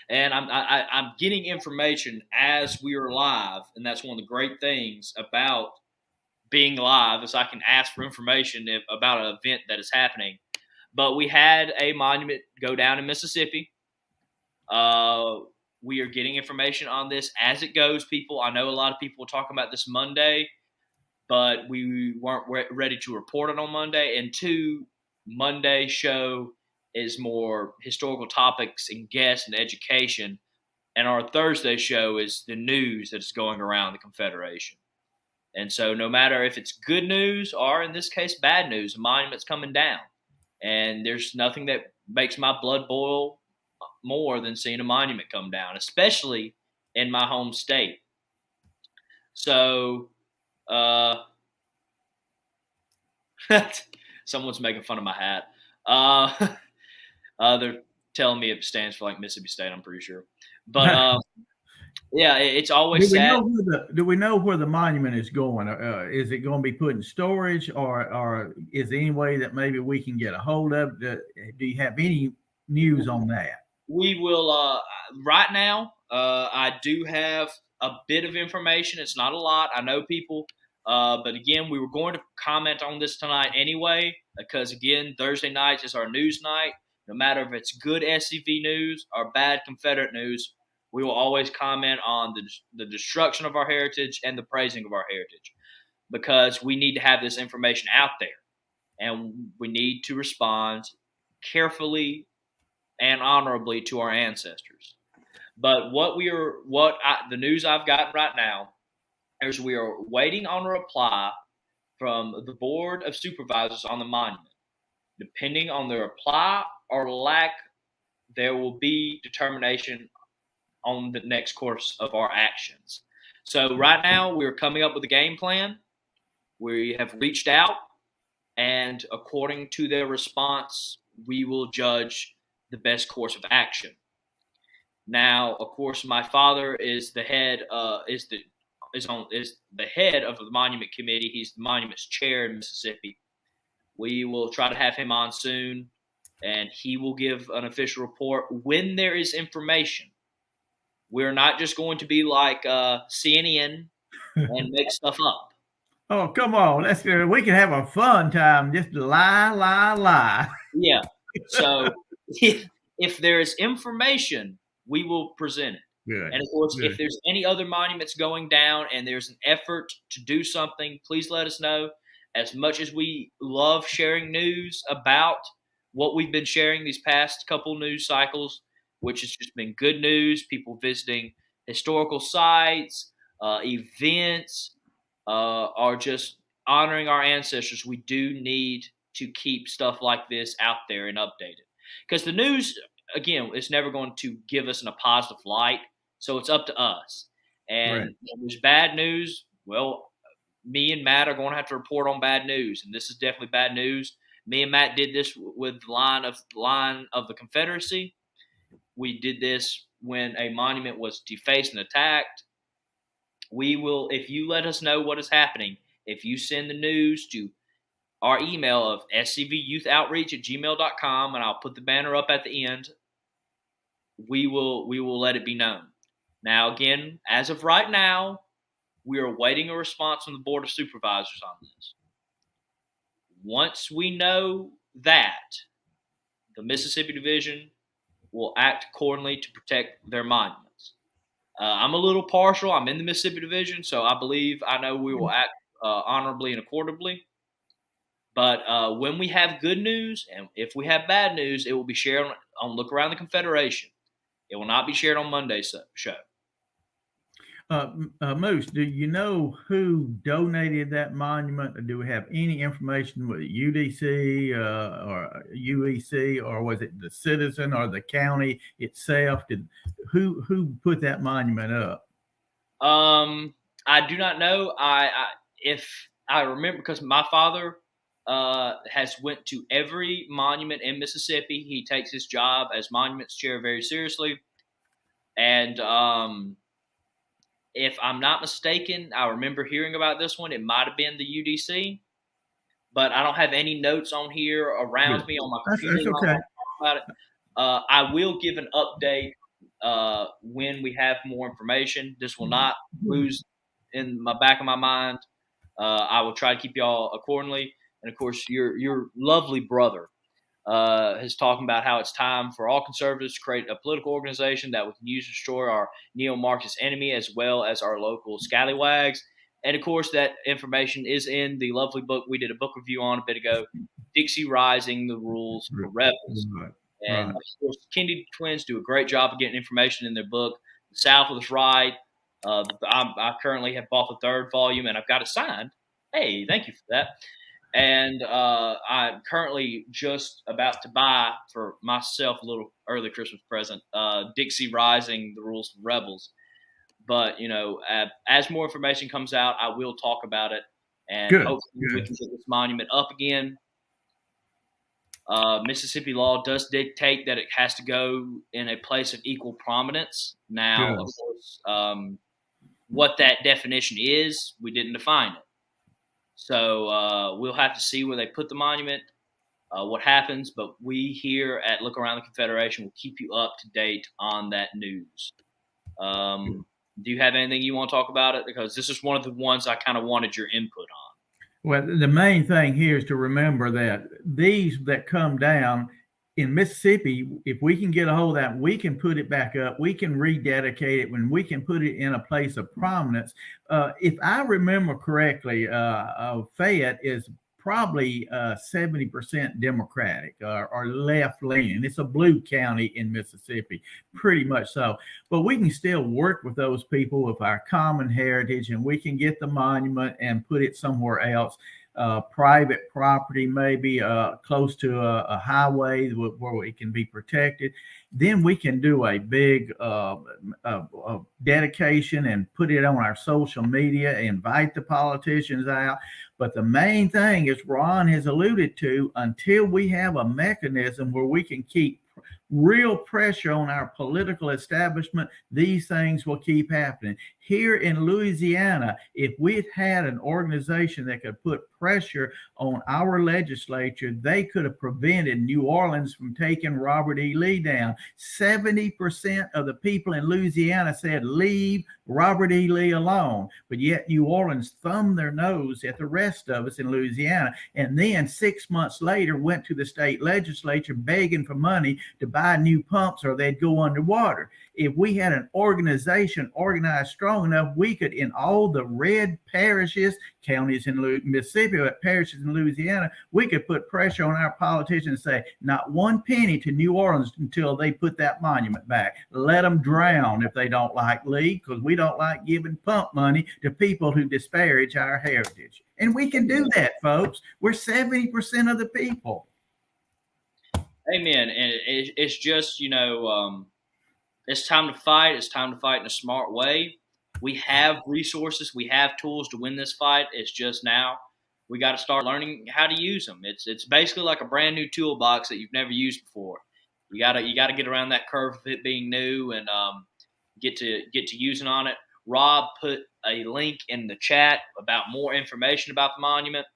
And I'm getting information as we are live, and that's one of the great things about being live is I can ask for information about an event that is happening. But we had a monument go down in Mississippi. We are getting information on this as it goes, people. I know a lot of people will talk about this Monday, but we weren't ready to report it on Monday. And 2, Monday show is more historical topics and guests and education. And our Thursday show is the news that's going around the Confederation. And so no matter if it's good news or, in this case, bad news, a monument's coming down. And there's nothing that makes my blood boil more than seeing a monument come down, especially in my home state. So someone's making fun of my hat. They're telling me it stands for like Mississippi State, I'm pretty sure. But yeah, it's always sad. Do we know where the monument is going? Is it going to be put in storage, or is there any way that maybe we can get a hold of it? Do you have any news on that? We will. Right now, I do have a bit of information. It's not a lot. I know people. But again, we were going to comment on this tonight anyway, because again, Thursday nights is our news night. No matter if it's good SCV news or bad Confederate news, we will always comment on the destruction of our heritage and the praising of our heritage, because we need to have this information out there, and we need to respond carefully and honorably to our ancestors. But the news I've gotten right now is we are waiting on a reply from the Board of Supervisors on the monument. Depending on the reply or lack, there will be determination on the next course of our actions. So right now, we're coming up with a game plan. We have reached out, and according to their response, we will judge the best course of action. Now, of course, my father is the head is the head of the monument committee. He's the monument's chair in Mississippi. We will try to have him on soon, and he will give an official report when there is information. We're not just going to be like CNN and make stuff up. Oh, come on. We can have a fun time. Just lie. Yeah. So if there is information, we will present it. Good. And of course, if there's any other monuments going down and there's an effort to do something, please let us know. As much as we love sharing news about what we've been sharing these past couple news cycles, which has just been good news, people visiting historical sites, events, are just honoring our ancestors, we do need to keep stuff like this out there and updated. Because the news, again, is never going to give us in a positive light, so it's up to us. And If there's bad news, well, me and Matt are going to have to report on bad news, and this is definitely bad news. Me and Matt did this with the line of the Confederacy. We did this when a monument was defaced and attacked. We will, if you let us know what is happening, if you send the news to our email of scvyouthoutreach@gmail.com, and I'll put the banner up at the end, we will let it be known. Now, again, as of right now, we are awaiting a response from the Board of Supervisors on this. Once we know that, the Mississippi Division will act accordingly to protect their monuments. I'm a little partial. I'm in the Mississippi Division, so I know we will act honorably and accordingly. But when we have good news, and if we have bad news, it will be shared on Look Around the Confederation. It will not be shared on Monday's show. Moose, do you know who donated that monument? Or do we have any information with UDC or UEC, or was it the citizen or the county itself? Who put that monument up? I do not know. If I remember, because my father has went to every monument in Mississippi. He takes his job as monuments chair very seriously, and if I'm not mistaken, I remember hearing about this one. It might have been the UDC, but I don't have any notes on here around me on my computer. That's okay. About it. I will give an update when we have more information. This will not lose in my back of my mind. I will try to keep y'all accordingly. And of course, your lovely brother is talking about how it's time for all conservatives to create a political organization that we can use to destroy our neo-Marxist enemy as well as our local scallywags. And of course, that information is in the lovely book we did a book review on a bit ago, Dixie Rising: The Rules for Rebels. Right. And of course, the Kennedy twins do a great job of getting information in their book. The South was right. I currently have bought the third volume, and I've got it signed. Hey, thank you for that. And I'm currently just about to buy for myself a little early Christmas present, Dixie Rising: The Rules for Rebels. But, as more information comes out, I will talk about it. And hopefully we can get this monument up again. Mississippi law does dictate that it has to go in a place of equal prominence. Now, of course, what that definition is, we didn't define it. So we'll have to see where they put the monument, what happens. But we here at Look Around the Confederation will keep you up to date on that news. Do you have anything you want to talk about it? Because this is one of the ones I kind of wanted your input on. Well, the main thing here is to remember that these that come down in Mississippi, if we can get a hold of that, we can put it back up. We can rededicate it when we can put it in a place of prominence. If I remember correctly, Fayette is probably 70% Democratic or left leaning. It's a blue county in Mississippi, pretty much so. But we can still work with those people with our common heritage, and we can get the monument and put it somewhere else. Private property, maybe close to a highway where it can be protected. Then we can do a big dedication and put it on our social media, invite the politicians out. But the main thing, as Ron has alluded to, until we have a mechanism where we can keep real pressure on our political establishment, these things will keep happening. Here in Louisiana, if we'd had an organization that could put pressure on our legislature, they could have prevented New Orleans from taking Robert E. Lee down. 70% of the people in Louisiana said, leave Robert E. Lee alone. But yet New Orleans thumbed their nose at the rest of us in Louisiana, and then 6 months later went to the state legislature begging for money to buy new pumps or they'd go underwater. If we had an organization organized strong enough, we could, in all the red parishes, counties in Mississippi, but parishes in Louisiana, we could put pressure on our politicians and say, not one penny to New Orleans until they put that monument back. Let them drown if they don't like Lee, because we don't like giving pump money to people who disparage our heritage. And we can do that, folks. We're 70% of the people. Amen. And it's just, it's time to fight. It's time to fight in a smart way. We have resources. We have tools to win this fight. It's just now we got to start learning how to use them. It's basically like a brand new toolbox that you've never used before. You got to get around that curve of it being new and get to using on it. Rob put a link in the chat about more information about the monument.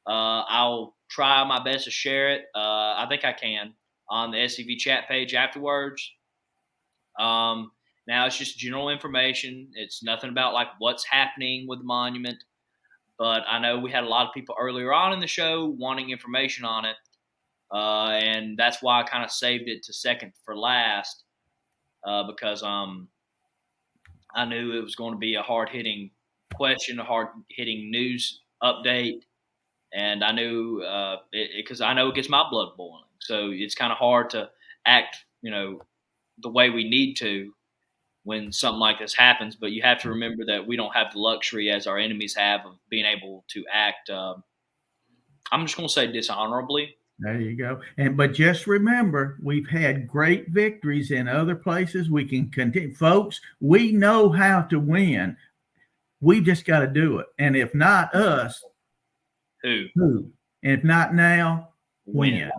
I'll try my best to share it. I think I can on the SCV chat page afterwards. Now it's just general information. It's nothing about like what's happening with the monument, but I know we had a lot of people earlier on in the show wanting information on it. And that's why I kind of saved it to second for last, because, I knew it was going to be a hard hitting question, a hard hitting news update. And I knew because I know it gets my blood boiling. So it's kind of hard to act, the way we need to when something like this happens. But you have to remember that we don't have the luxury as our enemies have of being able to act. I'm just going to say dishonorably. There you go. But just remember, we've had great victories in other places. We can continue, folks. We know how to win. We just got to do it. And if not us, who? And if not now, when?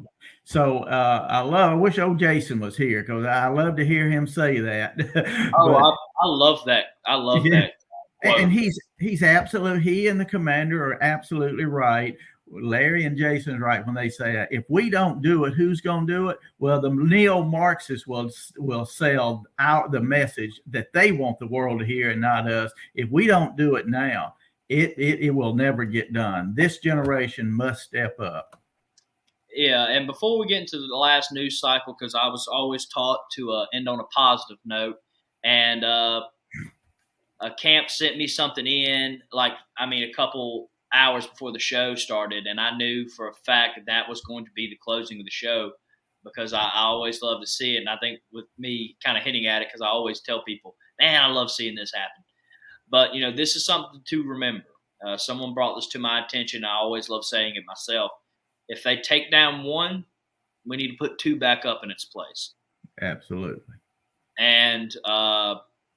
So I wish old Jason was here because I love to hear him say that. I love that. I love that. And he's absolutely, he and the commander are absolutely right. Larry and Jason's right when they say if we don't do it, who's going to do it? Well, the neo-Marxists will sell out the message that they want the world to hear and not us. If we don't do it now, it will never get done. This generation must step up. Yeah, and before we get into the last news cycle, because I was always taught to end on a positive note, and a camp sent me something in, a couple hours before the show started, and I knew for a fact that was going to be the closing of the show because I always love to see it. And I think with me kind of hitting at it, because I always tell people, man, I love seeing this happen. But, this is something to remember. Someone brought this to my attention. I always love saying it myself. If they take down one, we need to put two back up in its place. Absolutely. And,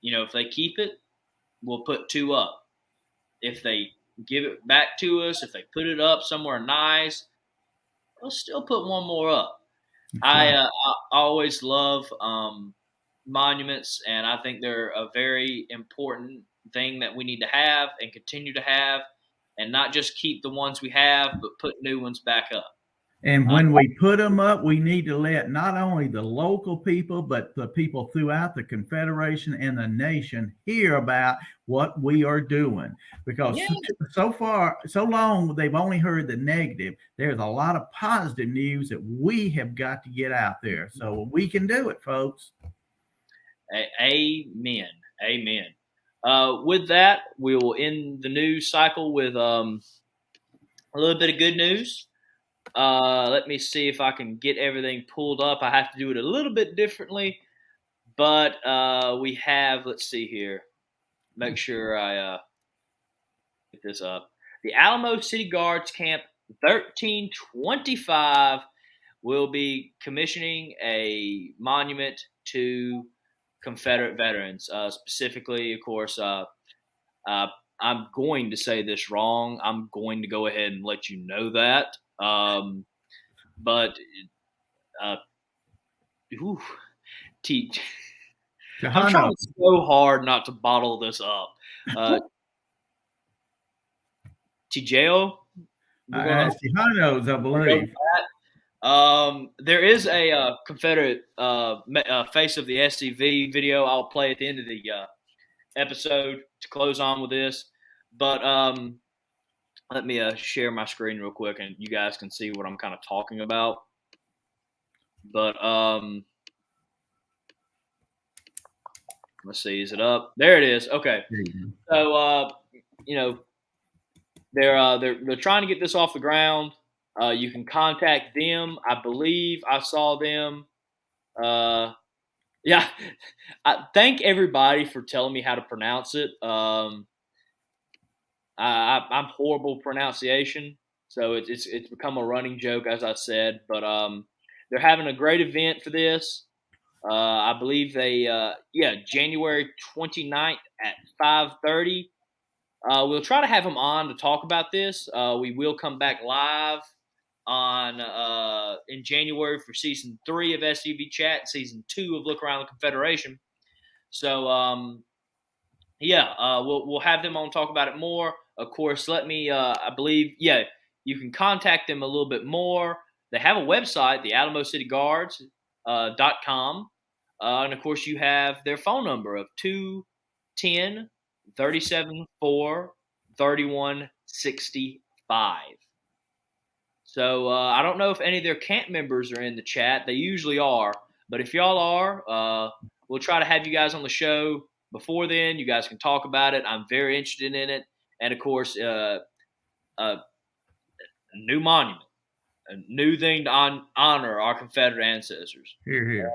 if they keep it, we'll put two up. If they give it back to us, if they put it up somewhere nice, we'll still put one more up. I always love monuments, and I think they're a very important thing that we need to have and continue to have, and not just keep the ones we have, but put new ones back up. And when we put them up, we need to let not only the local people, but the people throughout the Confederation and the nation hear about what we are doing. Because so long, they've only heard the negative. There's a lot of positive news that we have got to get out there. So we can do it, folks. Amen. Amen. With that, we will end the news cycle with a little bit of good news. Let me see if I can get everything pulled up. I have to do it a little bit differently, but we have, let's see here, make sure I get this up. The Alamo City Guards Camp 1325 will be commissioning a monument to Confederate veterans. Specifically, of course, I'm going to say this wrong. I'm going to go ahead and let you know that. But I'm trying so hard not to bottle this up. Tijeo? Tijanos, I believe. There is a Confederate Face of the SCV video I'll play at the end of the episode to close on with this. But let me share my screen real quick, and you guys can see what I'm kind of talking about. But let's see, is it up? There it is. Okay. So they're trying to get this off the ground. You can contact them. I believe I saw them. I thank everybody for telling me how to pronounce it. I'm horrible pronunciation, so it's become a running joke, as I said. But they're having a great event for this. I believe they January 29th at 5:30. We'll try to have them on to talk about this. We will come back live on in January for season 3 of SCV Chat, season 2 of Look Around the Confederation. So we'll have them on to talk about it more. Of course, let me I believe you can contact them a little bit more. They have a website, the AlamoCityGuards.com, and of course you have their phone number of 210-37-4-3165. So I don't know if any of their camp members are in the chat. They usually are. But if y'all are, we'll try to have you guys on the show before then. You guys can talk about it. I'm very interested in it. And, of course, a new monument, a new thing to honor our Confederate ancestors. Hear, hear.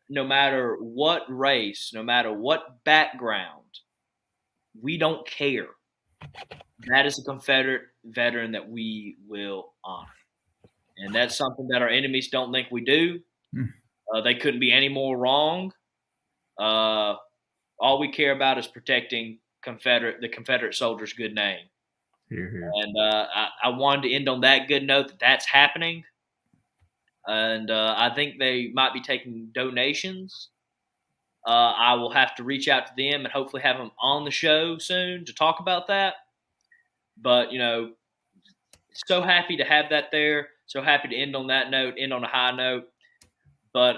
No matter what race, no matter what background, we don't care. That is a Confederate veteran that we will honor. And that's something that our enemies don't think we do. They couldn't be any more wrong. All we care about is protecting the Confederate soldiers' good name. Hear, hear. And I wanted to end on that good note that that's happening. And I think they might be taking donations. I will have to reach out to them and hopefully have them on the show soon to talk about that. But, so happy to have that there. So happy to end on that note, end on a high note. But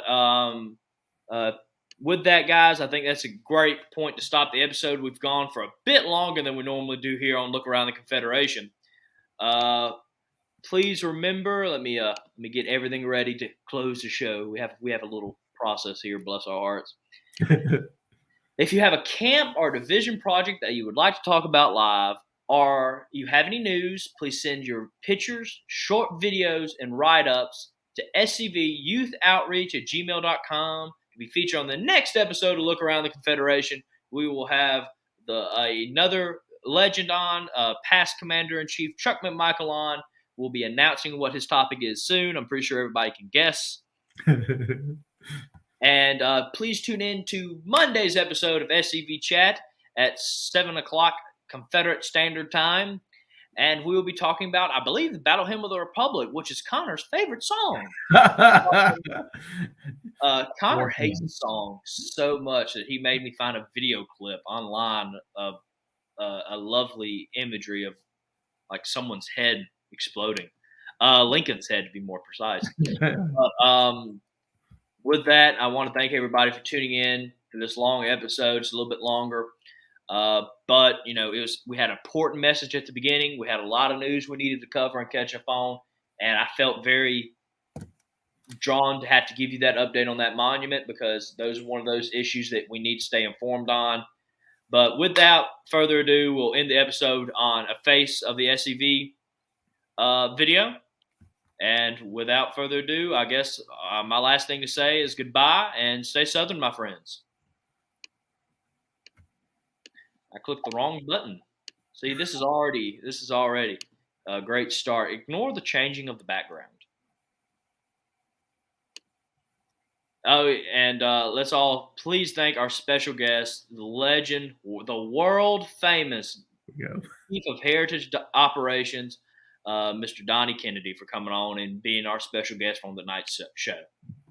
with that, guys, I think that's a great point to stop the episode. We've gone for a bit longer than we normally do here on Look Around the Confederation. Please remember, let me get everything ready to close the show. We have a little process here, bless our hearts. If you have a camp or division project that you would like to talk about live, or you have any news, please send your pictures, short videos, and write-ups to scvyouthoutreach@gmail.com to be featured on the next episode of Look Around the Confederation. We will have another legend on, past Commander-in-Chief Chuck McMichael on. We'll be announcing what his topic is soon. I'm pretty sure everybody can guess. And please tune in to Monday's episode of SCV Chat at 7 o'clock Confederate Standard Time. And we will be talking about, I believe, the Battle Hymn of the Republic, which is Connor's favorite song. Connor hates the song so much that he made me find a video clip online of a lovely imagery of like someone's head exploding. Lincoln's head, to be more precise. With that, I want to thank everybody for tuning in for this long episode. It's a little bit longer. But we had an important message at the beginning. We had a lot of news we needed to cover and catch up on. And I felt very drawn to have to give you that update on that monument because those are one of those issues that we need to stay informed on. But without further ado, we'll end the episode on a face of the SCV video. And without further ado, I guess my last thing to say is goodbye and stay Southern, my friends. I clicked the wrong button. See, this is already a great start. Ignore the changing of the background. Oh, and let's all please thank our special guest, the legend, the world famous Chief of Heritage Operations, Mr. Donnie Kennedy, for coming on and being our special guest on the night's show.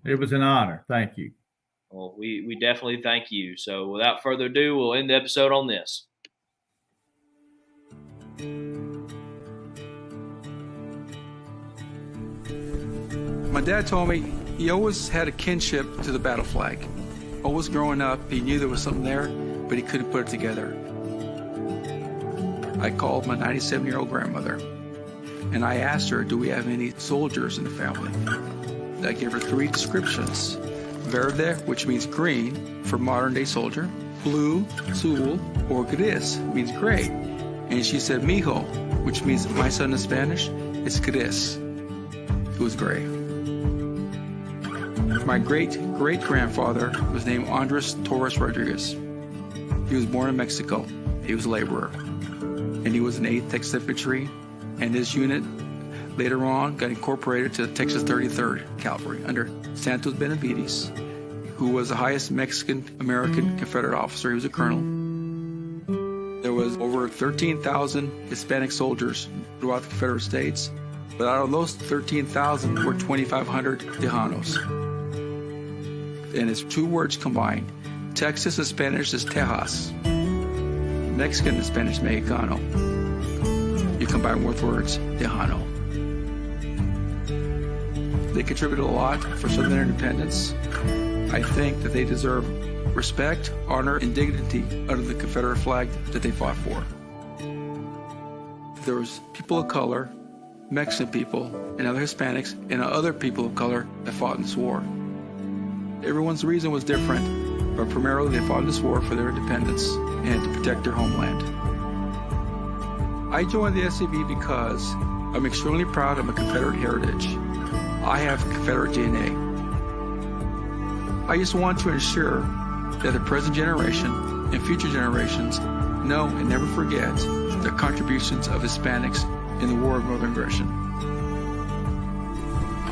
It was an honor. Thank you. Well, we definitely thank you. So without further ado, we'll end the episode on this. My dad told me he always had a kinship to the battle flag. Always growing up, he knew there was something there, but he couldn't put it together. I called my 97-year-old grandmother, and I asked her, do we have any soldiers in the family? I gave her 3 descriptions. Verde, which means green, for modern-day soldier. Blue, azul, or gris, means gray. And she said, mijo, which means my son in Spanish, is gris. It was gray. My great-great-grandfather was named Andres Torres Rodriguez. He was born in Mexico. He was a laborer. And he was an 8th Texas Infantry. And his unit later on got incorporated to the Texas 33rd Cavalry under Santos Benavides, who was the highest Mexican-American Confederate officer. He was a colonel. There was over 13,000 Hispanic soldiers throughout the Confederate States, but out of those 13,000 were 2,500 Tejanos. And it's 2 words combined. Texas in Spanish is Tejas. Mexican in Spanish, Mexicano. You combine both words, Tejano. They contributed a lot for Southern independence. I think that they deserve respect, honor, and dignity under the Confederate flag that they fought for. There was people of color, Mexican people, and other Hispanics, and other people of color that fought in this war. Everyone's reason was different, but primarily they fought in this war for their independence and to protect their homeland. I joined the SCV because I'm extremely proud of my Confederate heritage. I have Confederate DNA. I just want to ensure that the present generation and future generations know and never forget the contributions of Hispanics in the War of Northern Aggression.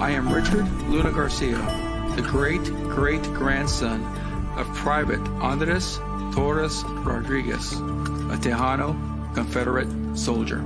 I am Richard Luna Garcia, the great-great-grandson of Private Andres Torres Rodriguez, a Tejano Confederate soldier.